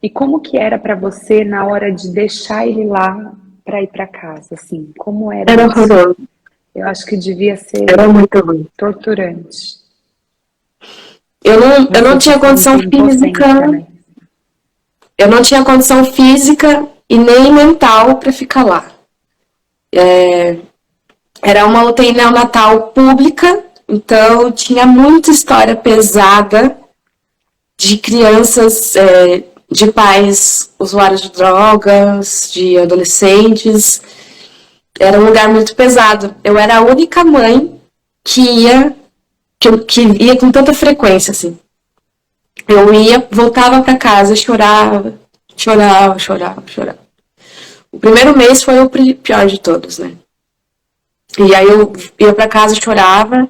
E como que era pra você na hora de deixar ele lá pra ir pra casa, assim? Como era Era isso? horroroso. Eu acho que devia ser Era muito ruim. torturante. Eu não tinha condição física, né? eu não tinha condição física e nem mental para ficar lá. Era uma UTI neonatal pública, então tinha muita história pesada de crianças, de pais usuários de drogas, de adolescentes. Era um lugar muito pesado. Eu era a única mãe que ia com tanta frequência, assim. Eu voltava para casa, chorava. O primeiro mês foi o pior de todos, né? E aí eu ia para casa, chorava,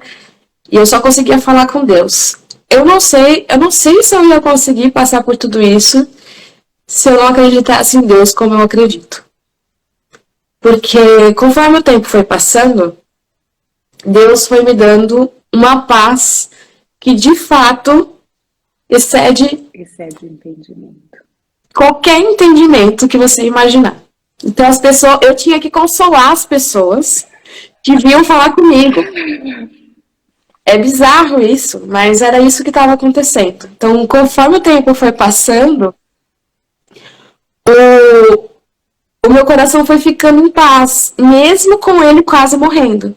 e eu só conseguia falar com Deus. Eu não sei se eu ia conseguir passar por tudo isso se eu não acreditasse em Deus como eu acredito. Porque conforme o tempo foi passando, Deus foi me dando uma paz que de fato excede o entendimento. Qualquer entendimento que você imaginar. Então eu tinha que consolar as pessoas que vinham falar comigo. É bizarro isso, mas era isso que estava acontecendo. Então, conforme o tempo foi passando, o meu coração foi ficando em paz, mesmo com ele quase morrendo.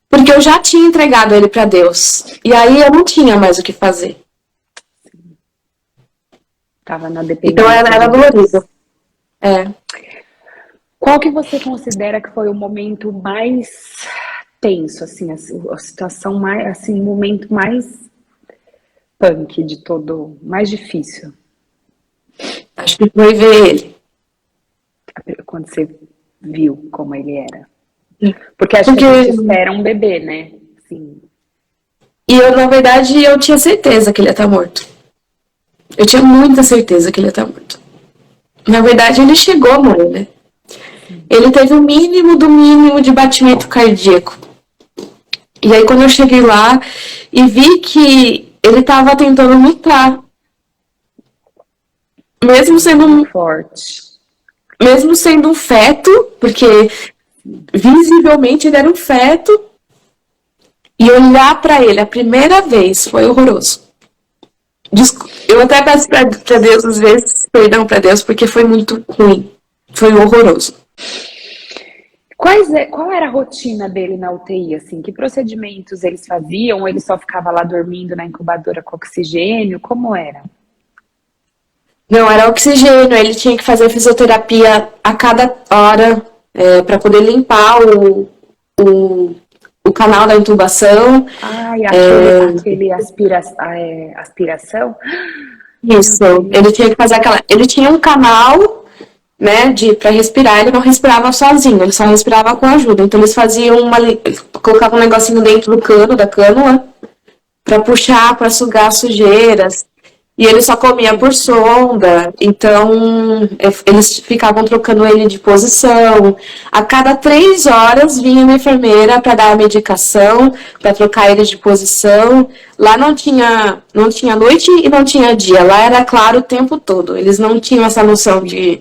Porque eu já tinha entregado ele para Deus. E aí eu não tinha mais o que fazer. Tava na dependência. Então era dolorido. Qual que você considera que foi o momento mais tenso, assim, a situação mais, assim, o momento mais punk de todo, mais difícil? Acho que foi ver ele. Quando você viu como ele era. Porque acho que a gente espera um bebê, né? Sim. E na verdade, eu tinha certeza que ele ia estar morto. Eu tinha muita certeza que ele ia estar morto. Na verdade, ele chegou a morrer, né? Ele teve o mínimo do mínimo de batimento cardíaco. E aí, quando eu cheguei lá e vi que ele estava tentando lutar, mesmo sendo forte, mesmo sendo um feto, porque visivelmente ele era um feto, e olhar para ele a primeira vez foi horroroso. Eu até peço para Deus, às vezes, perdão para Deus, porque foi muito ruim. Foi horroroso. Qual era a rotina dele na UTI, assim? Que procedimentos eles faziam? Ou ele só ficava lá dormindo na incubadora com oxigênio? Como era? Não, era oxigênio. Ele tinha que fazer fisioterapia a cada hora para poder limpar o canal da intubação. Aquele aspiração? Isso. Ele tinha que fazer Ele tinha um canal, né, para respirar. Ele não respirava sozinho, ele só respirava com ajuda. Então eles faziam colocavam um negocinho dentro do cano, da cânula, para puxar, para sugar sujeiras. E ele só comia por sonda, então eles ficavam trocando ele de posição. A cada 3 horas vinha uma enfermeira para dar a medicação, para trocar ele de posição. Lá não tinha noite e não tinha dia, lá era claro o tempo todo. Eles não tinham essa noção de...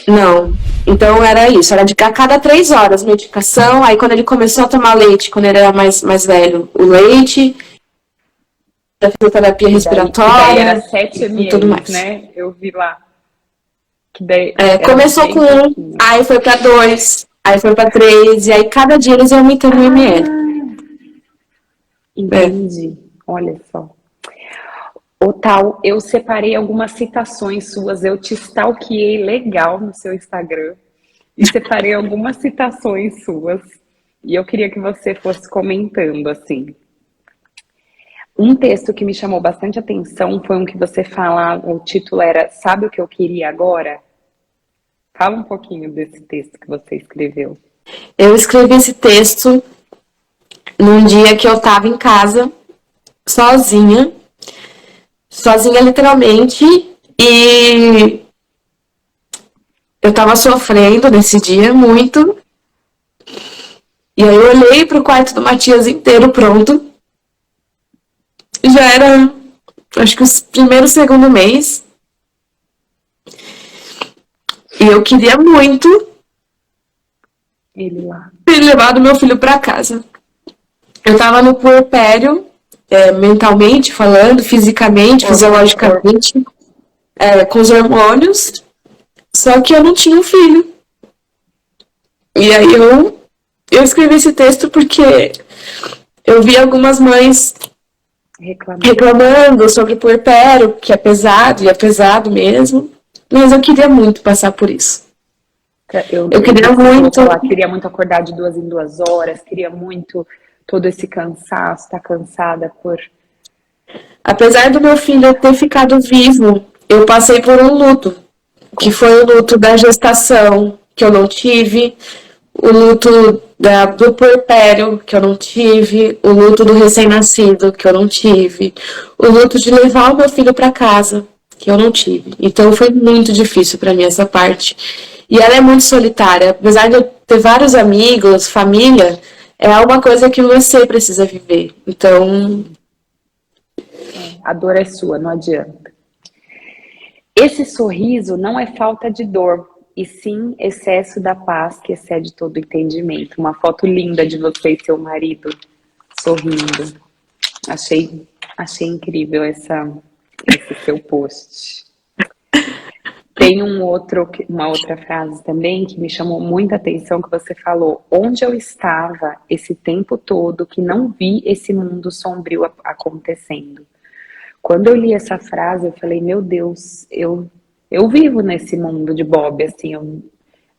Não, então era isso, era de a cada 3 horas medicação. Aí quando ele começou a tomar leite, quando ele era mais velho, o leite... da fisioterapia respiratória, daí era 7 e tudo ml, mais. né? Eu vi lá. Que daí Começou com 1, aí foi para 2, aí foi para 3, e aí cada dia eles iam aumentando o ml. Entendi. Olha só. Ô, Tal, eu separei algumas citações suas, eu te stalkeei legal no seu Instagram e separei algumas citações suas e eu queria que você fosse comentando, assim. Um texto que me chamou bastante atenção foi um que você fala, o título era Sabe o que eu queria agora? Fala um pouquinho desse texto que você escreveu. Eu escrevi esse texto num dia que eu estava em casa, sozinha literalmente, e eu estava sofrendo nesse dia muito, e aí eu olhei para o quarto do Matias inteiro pronto. Já era, acho que o primeiro, segundo mês. E eu queria muito Ele lá. ter levado meu filho para casa. Eu tava no puerpério, mentalmente falando, fisicamente, fisiologicamente, com os hormônios. Só que eu não tinha um filho. E aí eu escrevi esse texto porque eu vi algumas mães reclamando sobre o puerpério, que é pesado, e é pesado mesmo, mas eu queria muito passar por isso. Eu queria muito... Queria muito acordar de 2 em 2 horas, queria muito todo esse cansaço, tá cansada por... Apesar do meu filho ter ficado vivo, eu passei por um luto, que foi o luto da gestação, que eu não tive, o luto do puerpério, que eu não tive, o luto do recém-nascido, que eu não tive, o luto de levar o meu filho para casa, que eu não tive. Então foi muito difícil para mim essa parte. E ela é muito solitária. Apesar de eu ter vários amigos, família, é uma coisa que você precisa viver. Então... A dor é sua, não adianta. Esse sorriso não é falta de dor, e sim excesso da paz que excede todo entendimento. Uma foto linda de você e seu marido sorrindo. Achei incrível esse seu post. Tem uma outra frase também que me chamou muita atenção, que você falou: onde eu estava esse tempo todo que não vi esse mundo sombrio acontecendo. Quando eu li essa frase, eu falei, meu Deus, eu vivo nesse mundo de Bob, assim,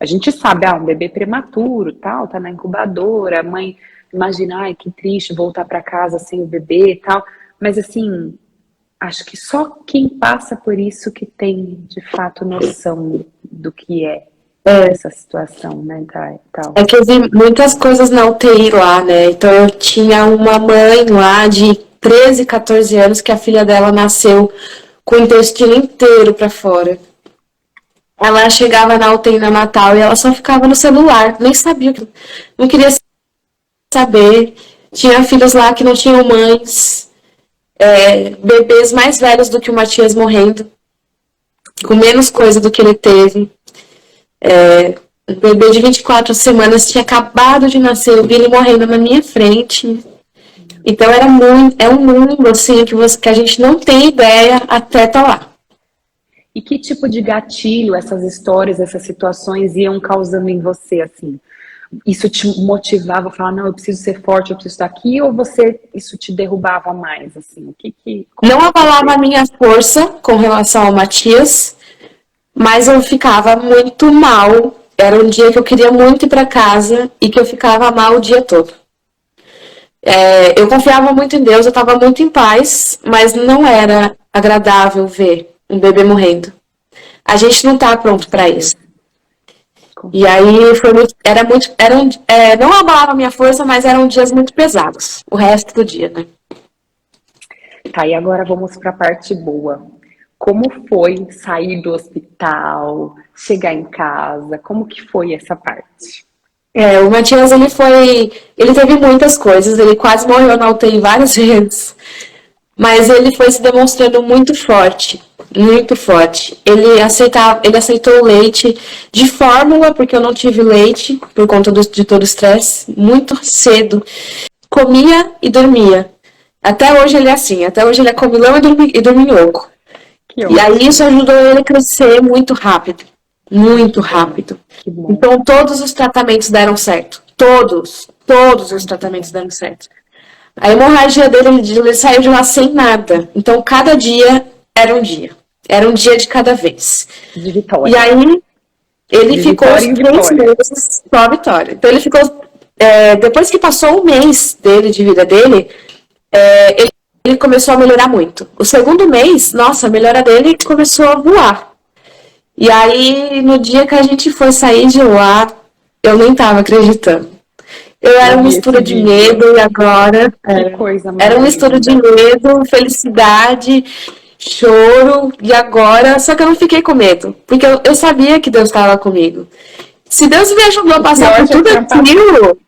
a gente sabe, um bebê prematuro, tal, tá na incubadora, a mãe imagina, ai, que triste voltar para casa sem o bebê e tal, mas assim, acho que só quem passa por isso que tem, de fato, noção do que é essa situação, né, tal. É que eu vi muitas coisas na UTI lá, né, então eu tinha uma mãe lá de 13, 14 anos que a filha dela nasceu com o intestino inteiro para fora. Ela chegava na UTI na Natal e ela só ficava no celular, nem sabia, não queria saber. Tinha filhos lá que não tinham mães, bebês mais velhos do que o Matias morrendo, com menos coisa do que ele teve. Um bebê de 24 semanas tinha acabado de nascer, eu vi ele morrendo na minha frente. Então é um mundo assim que a gente não tem ideia até estar lá. E que tipo de gatilho essas histórias, essas situações iam causando em você, assim? Isso te motivava a falar, não, eu preciso ser forte, eu preciso estar aqui, ou isso te derrubava mais, assim? Não abalava a minha força com relação ao Matias, mas eu ficava muito mal. Era um dia que eu queria muito ir para casa e que eu ficava mal o dia todo. Eu confiava muito em Deus, eu estava muito em paz, mas não era agradável ver um bebê morrendo. A gente não está pronto para isso. E aí não abalava a minha força, mas eram dias muito pesados, o resto do dia, né? Tá, e agora vamos para a parte boa. Como foi sair do hospital, chegar em casa? Como que foi essa parte? O Matias, ele teve muitas coisas, ele quase morreu na UTI várias vezes, mas ele foi se demonstrando muito forte, muito forte. Ele aceitou o leite de fórmula, porque eu não tive leite, por conta de todo o estresse, muito cedo. Comia e dormia. Até hoje ele é assim, até hoje ele é comilão e dorminhoco. Que E ótimo, aí isso ajudou ele a crescer muito rápido. Muito rápido. que bom. Então todos os tratamentos deram certo. Todos os tratamentos deram certo. A hemorragia dele, ele saiu de lá sem nada. Então cada dia era um dia. Era um dia de cada vez. De vitória. E aí ele De ficou os vitória em 3 vitória. meses só vitória. Então ele ficou. Depois que passou o mês dele, de vida dele, ele começou a melhorar muito. O segundo mês, nossa, a melhora dele começou a voar. E aí, no dia que a gente foi sair de lá, eu nem tava acreditando. Eu era Eu uma vi mistura esse de vídeo. medo e agora Que coisa era uma mistura de maravilhosa. medo, felicidade, choro e agora, só que eu não fiquei com medo, porque eu sabia que Deus estava comigo. Se Deus me ajudou a passar por Pior já tudo tinha passado. aquilo,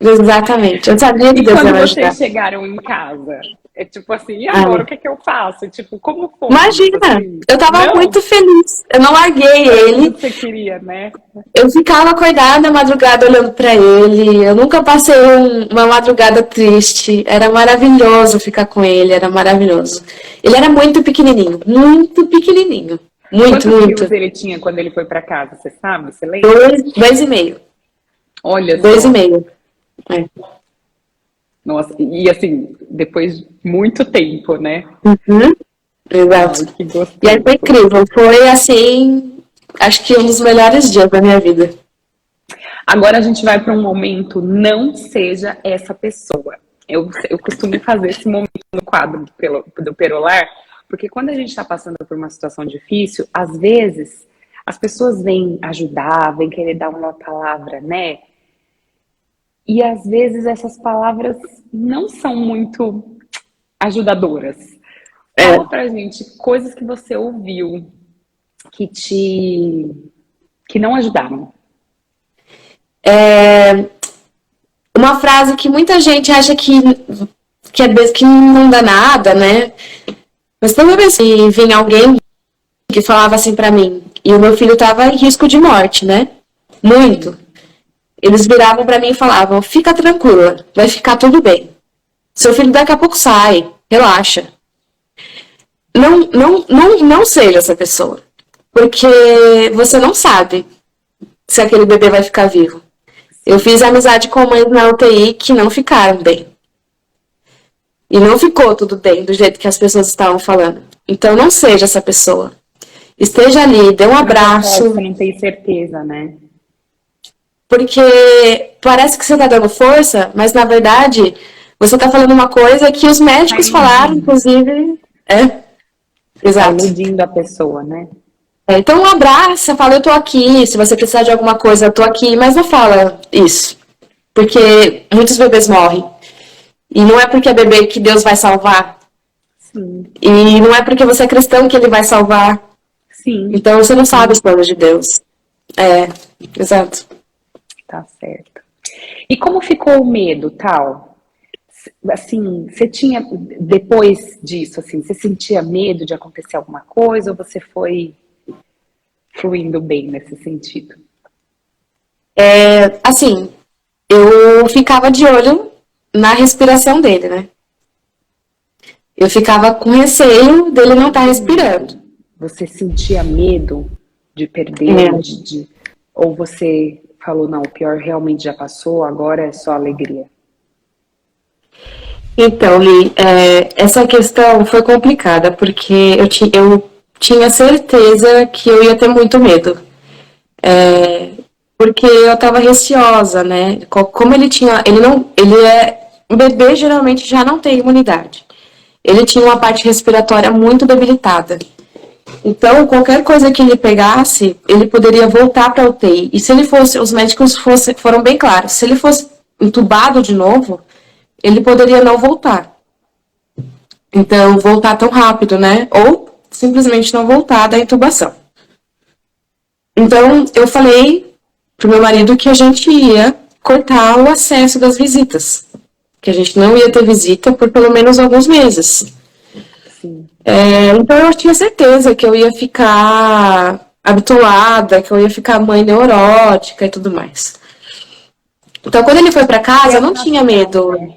exatamente, eu sabia que E Deus ia quando me vocês ajudar. chegaram em casa? É tipo assim, e Ah, agora o que é que eu faço? Tipo, como foi isso, imagina, assim? eu tava Não, muito feliz, eu não larguei era tudo ele. que você queria, né? Eu ficava acordada na madrugada olhando pra ele. Eu nunca passei uma madrugada triste. Era maravilhoso ficar com ele, era maravilhoso. Ele era muito pequenininho, muito pequenininho. Muito, Quantos quilos muito. ele tinha quando ele foi pra casa? Você sabe? Você lembra? 2,5. Olha Dois e só. meio. É. Nossa, e assim, depois de muito tempo, né? Uhum, Ai, exato. que E aí foi gostoso. incrível. Foi assim, acho que um dos melhores dias da minha vida. Agora a gente vai para um momento, não seja essa pessoa. Eu costumo fazer esse momento no quadro do Perolar, porque quando a gente está passando por uma situação difícil, às vezes as pessoas vêm ajudar, vêm querer dar uma palavra, né? E às vezes essas palavras não são muito ajudadoras. É, Fala pra gente coisas que você ouviu que que não ajudaram. uma frase que muita gente acha que não dá nada, né? Mas toda vez que vinha alguém que falava assim pra mim, e o meu filho tava em risco de morte, né? Muito. Eles viravam pra mim e falavam: fica tranquila, vai ficar tudo bem. Seu filho daqui a pouco sai, relaxa. Não seja essa pessoa. Porque você não sabe se aquele bebê vai ficar vivo. Eu fiz amizade com mães na UTI que não ficaram bem. E não ficou tudo bem do jeito que as pessoas estavam falando. Então não seja essa pessoa. Esteja ali, dê um Você abraço, não tem certeza, né? porque parece que você está dando força, mas na verdade você está falando uma coisa que os Tá médicos falaram, iludindo. inclusive. Você tá Exato. iludindo a pessoa, né? Então um abraço, fala, eu tô aqui, se você precisar de alguma coisa, eu tô aqui, mas não fala isso. Porque muitos bebês morrem. E não é porque é bebê que Deus vai salvar. Sim, E não é porque você é cristão que ele vai salvar. sim, Então você não sabe os planos de Deus. Exato. tá certo. E como ficou o medo, tal? Assim, você tinha, depois disso, assim, você sentia medo de acontecer alguma coisa ou você foi fluindo bem nesse sentido? Assim, eu ficava de olho na respiração dele, né? Eu ficava com receio dele não estar respirando. Você sentia medo de perdê-lo, ou você falou, não, o pior realmente já passou, agora é só alegria? Então, Li, essa questão foi complicada, porque eu tinha certeza que eu ia ter muito medo. Porque eu estava receosa, né? Como ele tinha, o bebê geralmente já não tem imunidade. Ele tinha uma parte respiratória muito debilitada. Então, qualquer coisa que ele pegasse, ele poderia voltar para a UTI. E se ele fosse, os médicos foram bem claros, se ele fosse entubado de novo, ele poderia não voltar. Então, voltar tão rápido, né? Ou simplesmente não voltar da intubação. Então, eu falei pro meu marido que a gente ia cortar o acesso das visitas. Que a gente não ia ter visita por pelo menos alguns meses. Sim. Então, eu tinha certeza que eu ia ficar habituada, que eu ia ficar mãe neurótica e tudo mais. Então, quando ele foi para casa, eu não tinha medo. Né?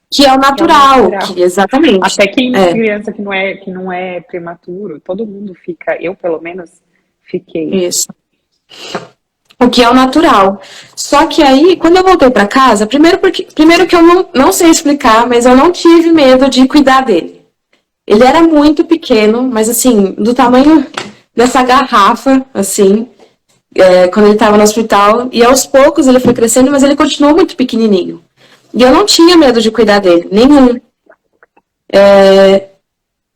Que é o Que é o natural, natural. exatamente. Até que criança que não é prematuro, todo mundo fica, eu pelo menos fiquei. Isso. O que é o natural. Só que aí, quando eu voltei para casa, primeiro que eu não sei explicar, mas eu não tive medo de cuidar dele. Ele era muito pequeno, mas assim, do tamanho dessa garrafa, assim, quando ele estava no hospital. E aos poucos ele foi crescendo, mas ele continuou muito pequenininho. E eu não tinha medo de cuidar dele, nenhum.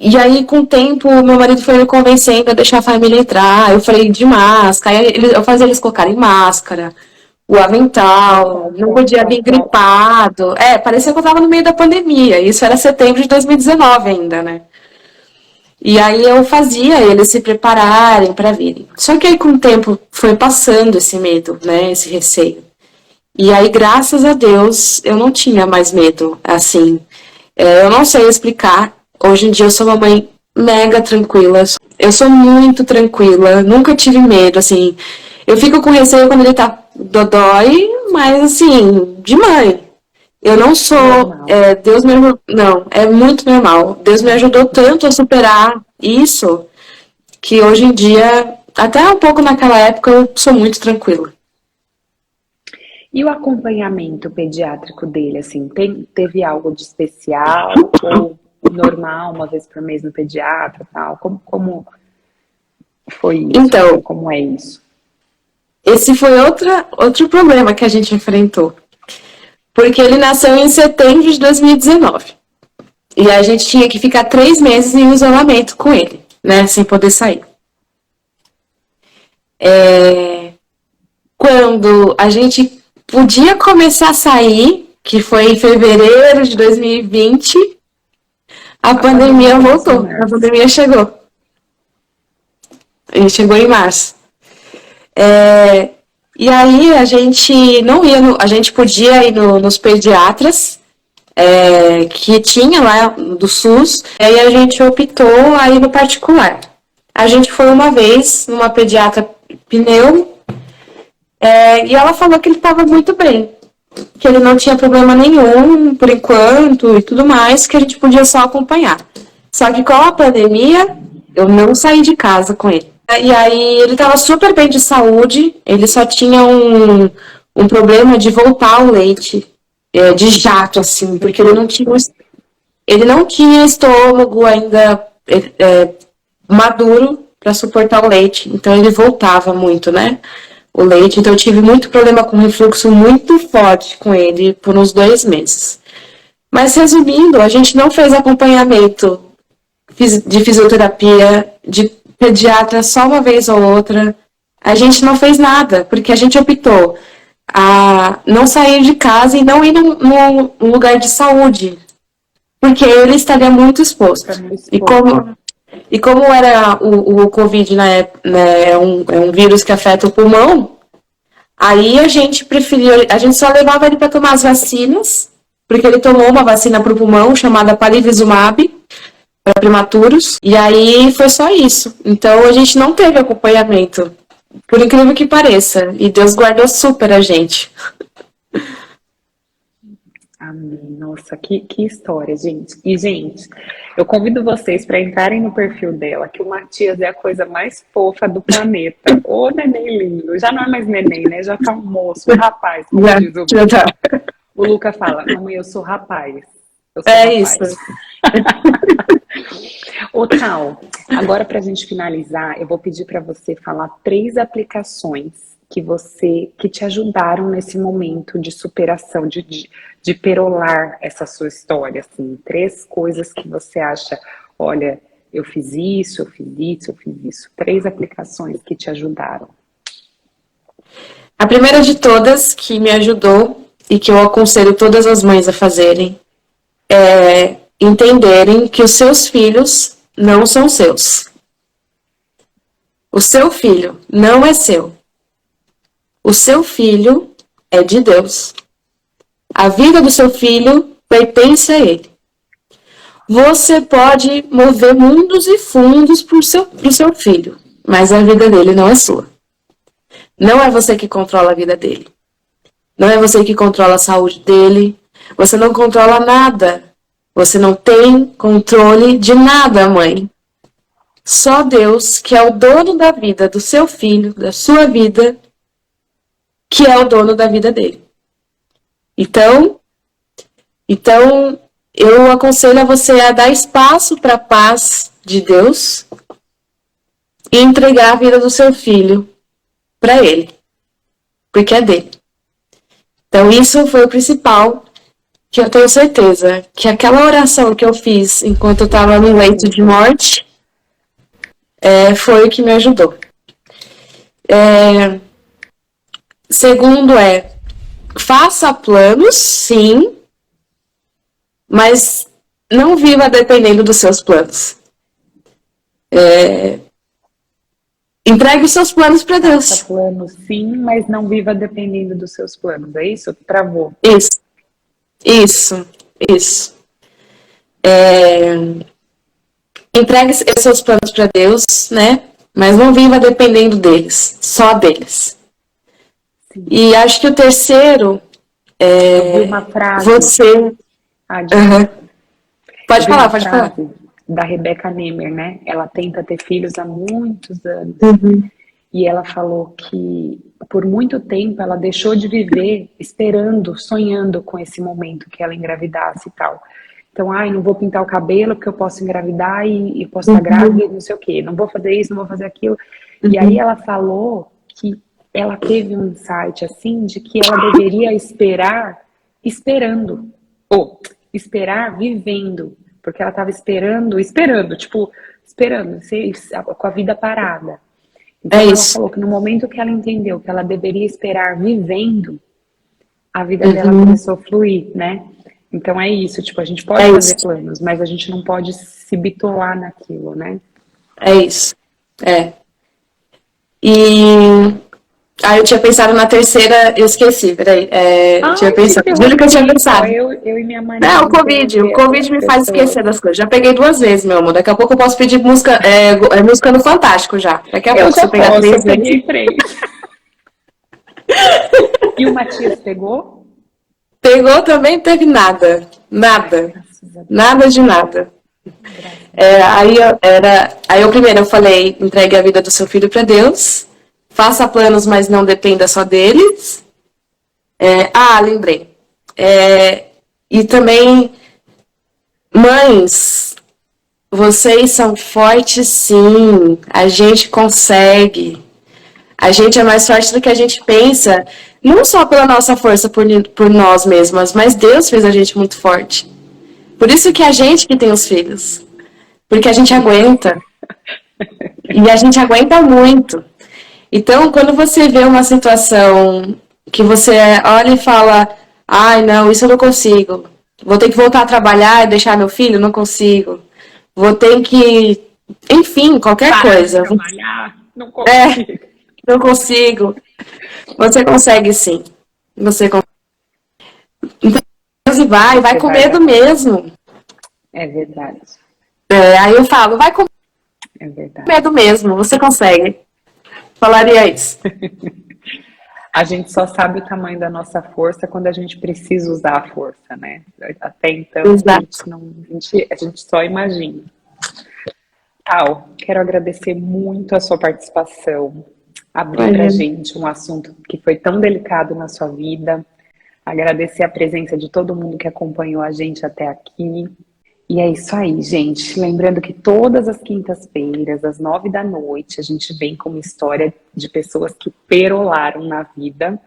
E aí, com o tempo, meu marido foi me convencendo a deixar a família entrar. Eu falei de máscara, eu fazia eles colocarem máscara, o avental, não podia vir gripado. Parecia que eu tava no meio da pandemia. Isso era setembro de 2019 ainda, né? E aí eu fazia eles se prepararem para virem. Só que aí, com o tempo, foi passando esse medo, né? Esse receio. E aí, graças a Deus, eu não tinha mais medo, assim. Eu não sei explicar. Hoje em dia eu sou uma mãe mega tranquila. Eu sou muito tranquila, nunca tive medo, assim. Eu fico com receio quando ele tá dodói, mas assim, de mãe. Eu não sou. Deus me ajudou. Não, é muito normal. Deus me ajudou tanto a superar isso que hoje em dia, até um pouco naquela época, eu sou muito tranquila. E o acompanhamento pediátrico dele, assim, teve algo de especial ou normal, uma vez por mês no pediatra, tal? Como foi isso? Então, como é isso? esse foi outro problema que a gente enfrentou. Porque ele nasceu em setembro de 2019. E a gente tinha que ficar 3 meses em isolamento com ele, né? Sem poder sair. Quando a gente podia começar a sair, que foi em fevereiro de 2020, a pandemia voltou. A pandemia chegou. E chegou em março. E aí a gente não ia, a gente podia ir nos pediatras que tinha lá do SUS, e aí a gente optou a ir no particular. A gente foi uma vez numa pediatra pneu, e ela falou que ele estava muito bem, que ele não tinha problema nenhum por enquanto e tudo mais, que a gente podia só acompanhar. Só que com a pandemia, eu não saí de casa com ele. E aí ele estava super bem de saúde, ele só tinha um problema de voltar ao leite, de jato, assim, porque ele não tinha estômago ainda maduro para suportar o leite, então ele voltava muito, né? O leite, então eu tive muito problema com refluxo muito forte com ele por uns 2 meses. Mas resumindo, a gente não fez acompanhamento de fisioterapia, de pediatra só uma vez ou outra. A gente não fez nada, porque a gente optou a não sair de casa e não ir num lugar de saúde, porque ele estaria muito exposto. E como era o Covid na época, né, é um vírus que afeta o pulmão, aí a gente só levava ele para tomar as vacinas, porque ele tomou uma vacina para o pulmão chamada palivizumab, para prematuros, e aí foi só isso. Então a gente não teve acompanhamento, por incrível que pareça, e Deus guardou super a gente. Amém. Nossa, que história, gente. E, gente, eu convido vocês para entrarem no perfil dela, que o Matias é a coisa mais fofa do planeta. Ô, neném lindo. Já não é mais neném, né? Já tá um moço, um rapaz, como diz o Luca. O Luca fala, mamãe, eu sou rapaz. Eu sou rapaz. Isso. Ô, Tal, agora pra gente finalizar, eu vou pedir para você falar 3 aplicações que te ajudaram nesse momento de superação, de perolar essa sua história, assim, 3 coisas que você acha, olha, eu fiz isso, eu fiz isso, eu fiz isso. 3 aplicações que te ajudaram. A primeira de todas que me ajudou e que eu aconselho todas as mães a fazerem entenderem que os seus filhos não são seus. O seu filho não é seu. O seu filho é de Deus. A vida do seu filho pertence a ele. Você pode mover mundos e fundos pro seu filho, mas a vida dele não é sua. Não é você que controla a vida dele. Não é você que controla a saúde dele. Você não controla nada. Você não tem controle de nada, mãe. Só Deus, que é o dono da vida do seu filho, da sua vida, que é o dono da vida dele. Então eu aconselho a você a dar espaço para a paz de Deus e entregar a vida do seu filho para ele, porque é dele. Então isso foi o principal, que eu tenho certeza que aquela oração que eu fiz enquanto eu estava no leito de morte foi o que me ajudou. Segundo faça planos, sim, mas não viva dependendo dos seus planos. Entregue os seus planos para Deus. Faça planos, sim, mas não viva dependendo dos seus planos. É isso? Travou. Isso. Entregue os seus planos para Deus, né? Mas não viva dependendo deles, só deles. Sim. E acho que o terceiro eu vi uma frase. Você. Pode falar. Da Rebecca Nehmer, né? Ela tenta ter filhos há muitos anos. E ela falou que por muito tempo ela deixou de viver esperando, sonhando com esse momento que ela engravidasse e tal. Então, não vou pintar o cabelo porque eu posso engravidar e posso estar grávida e não sei o quê. Não vou fazer isso, não vou fazer aquilo. E aí ela falou que ela teve um insight assim de que ela deveria esperar esperando. Ou esperar vivendo. Porque ela estava esperando, com a vida parada. Então ela falou que no momento que ela entendeu que ela deveria esperar vivendo, a vida dela começou a fluir, né? Então é isso, a gente pode fazer planos, mas a gente não pode se bitolar naquilo, né? É isso. E aí eu tinha pensado na terceira, eu esqueci, peraí. Tinha pensado. Juro que eu tinha pensado. Eu e minha mãe. Não, o Covid me faz esquecer das coisas. Já peguei 2 vezes, meu amor. Daqui a pouco eu posso pedir música, música no Fantástico já. Daqui a pouco, se eu pegar 3 vezes. Peguei 3. E o Matias pegou? Pegou também, teve nada. Nada de nada. Aí eu primeiro falei, entregue a vida do seu filho para Deus. Faça planos, mas não dependa só deles. Lembrei. E também, mães, vocês são fortes, sim. A gente consegue. A gente é mais forte do que a gente pensa. Não só pela nossa força, por nós mesmas, mas Deus fez a gente muito forte. Por isso que a gente que tem os filhos. Porque a gente aguenta. E a gente aguenta muito. Então, quando você vê uma situação que você olha e fala, não, isso eu não consigo. Vou ter que voltar a trabalhar e deixar meu filho? Não consigo. Vou ter que... Enfim, qualquer coisa. Trabalhar, não consigo. Não consigo. Você consegue, sim. Você consegue. Então, vai com medo mesmo. É verdade. Aí eu falo, vai com medo mesmo, você consegue. Falaria isso. A gente só sabe o tamanho da nossa força quando a gente precisa usar a força, né? Até então, a gente só imagina. Tal, quero agradecer muito a sua participação, abrir pra gente um assunto que foi tão delicado na sua vida, agradecer a presença de todo mundo que acompanhou a gente até aqui. E é isso aí, gente. Lembrando que todas as quintas-feiras, às 21h, a gente vem com uma história de pessoas que perolaram na vida.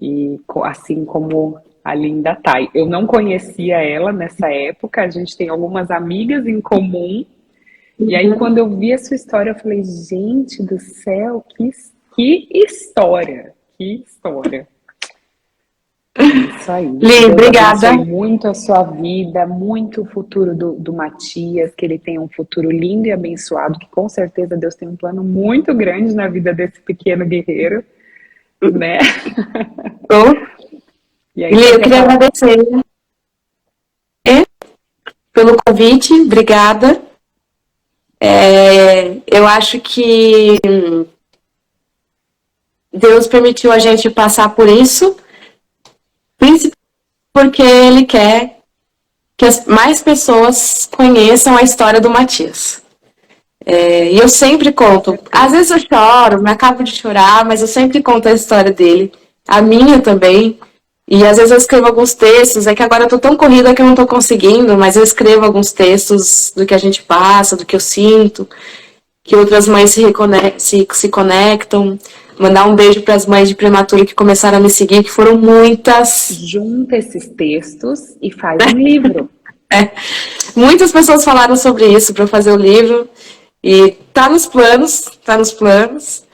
E assim como a linda Thay. Eu não conhecia ela nessa época, a gente tem algumas amigas em comum. E aí, quando eu vi a sua história, eu falei, gente do céu, que história! Que história! Isso aí. Li, Deus obrigada. abençoe muito a sua vida, muito o futuro do Matias, que ele tenha um futuro lindo e abençoado, que com certeza Deus tem um plano muito grande na vida desse pequeno guerreiro, né? Tô. E aí Li, você eu quer queria falar? agradecer pelo convite, obrigada. Eu acho que Deus permitiu a gente passar por isso, principalmente porque Ele quer que mais pessoas conheçam a história do Matias. E eu sempre conto, às vezes eu choro, me acabo de chorar, mas eu sempre conto a história dele, a minha também. E às vezes eu escrevo alguns textos, é que agora eu tô tão corrida que eu não tô conseguindo, mas eu escrevo alguns textos do que a gente passa, do que eu sinto, que outras mães se conectam. Mandar um beijo para as mães de prematuro que começaram a me seguir, que foram muitas. Junta esses textos e faz um livro. Muitas pessoas falaram sobre isso para eu fazer o livro. E tá nos planos, tá nos planos.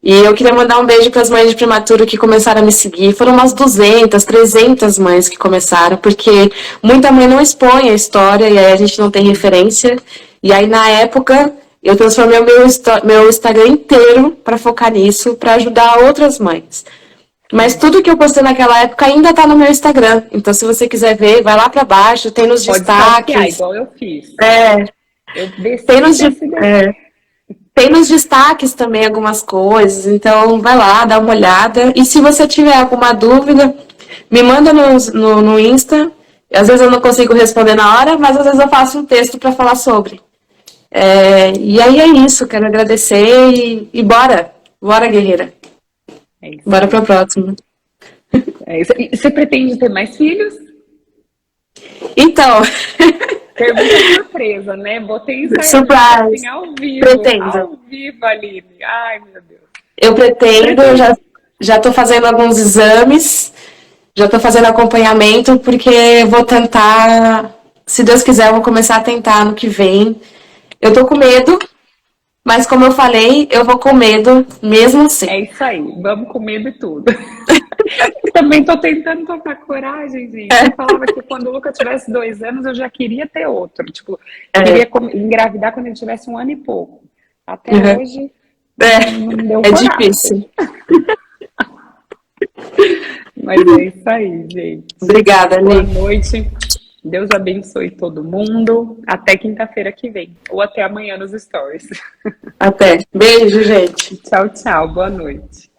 E eu queria mandar um beijo para as mães de prematuro que começaram a me seguir. Foram umas 200, 300 mães que começaram, porque muita mãe não expõe a história e aí a gente não tem referência. E aí, na época, eu transformei o meu Instagram inteiro para focar nisso, para ajudar outras mães. Mas tudo que eu postei naquela época ainda tá no meu Instagram. Então, se você quiser ver, vai lá para baixo, tem nos Pode stalkear, destaques. igual eu fiz. Eu Tem nos, desci. tem nos destaques também algumas coisas, então vai lá, dá uma olhada. E se você tiver alguma dúvida, me manda no Insta. Às vezes eu não consigo responder na hora, mas às vezes eu faço um texto para falar sobre. E aí é isso, quero agradecer e bora! Bora, guerreira! É isso. Bora para a próxima. É isso. E você pretende ter mais filhos? Então, Pergunta surpresa, né? Botei isso aí surprise! assim, ao vivo. Pretendo. Ao vivo, Aline. Ai, meu Deus. Eu pretendo, eu já estou fazendo alguns exames, já estou fazendo acompanhamento, porque eu vou tentar, se Deus quiser, eu vou começar a tentar no que vem. Eu tô com medo, mas como eu falei, eu vou com medo mesmo assim. É isso aí. Vamos com medo e tudo. Eu também tô tentando tomar coragem, gente. Eu falava que quando o Luca tivesse 2 anos, eu já queria ter outro. Tipo, queria engravidar quando ele tivesse 1 ano e pouco. Até hoje, não deu É coragem. difícil. Mas é isso aí, gente. Obrigada, Boa Nick. noite. Deus abençoe todo mundo. Até quinta-feira que vem. Ou até amanhã nos stories. Até. Beijo, gente. Tchau, tchau. Boa noite.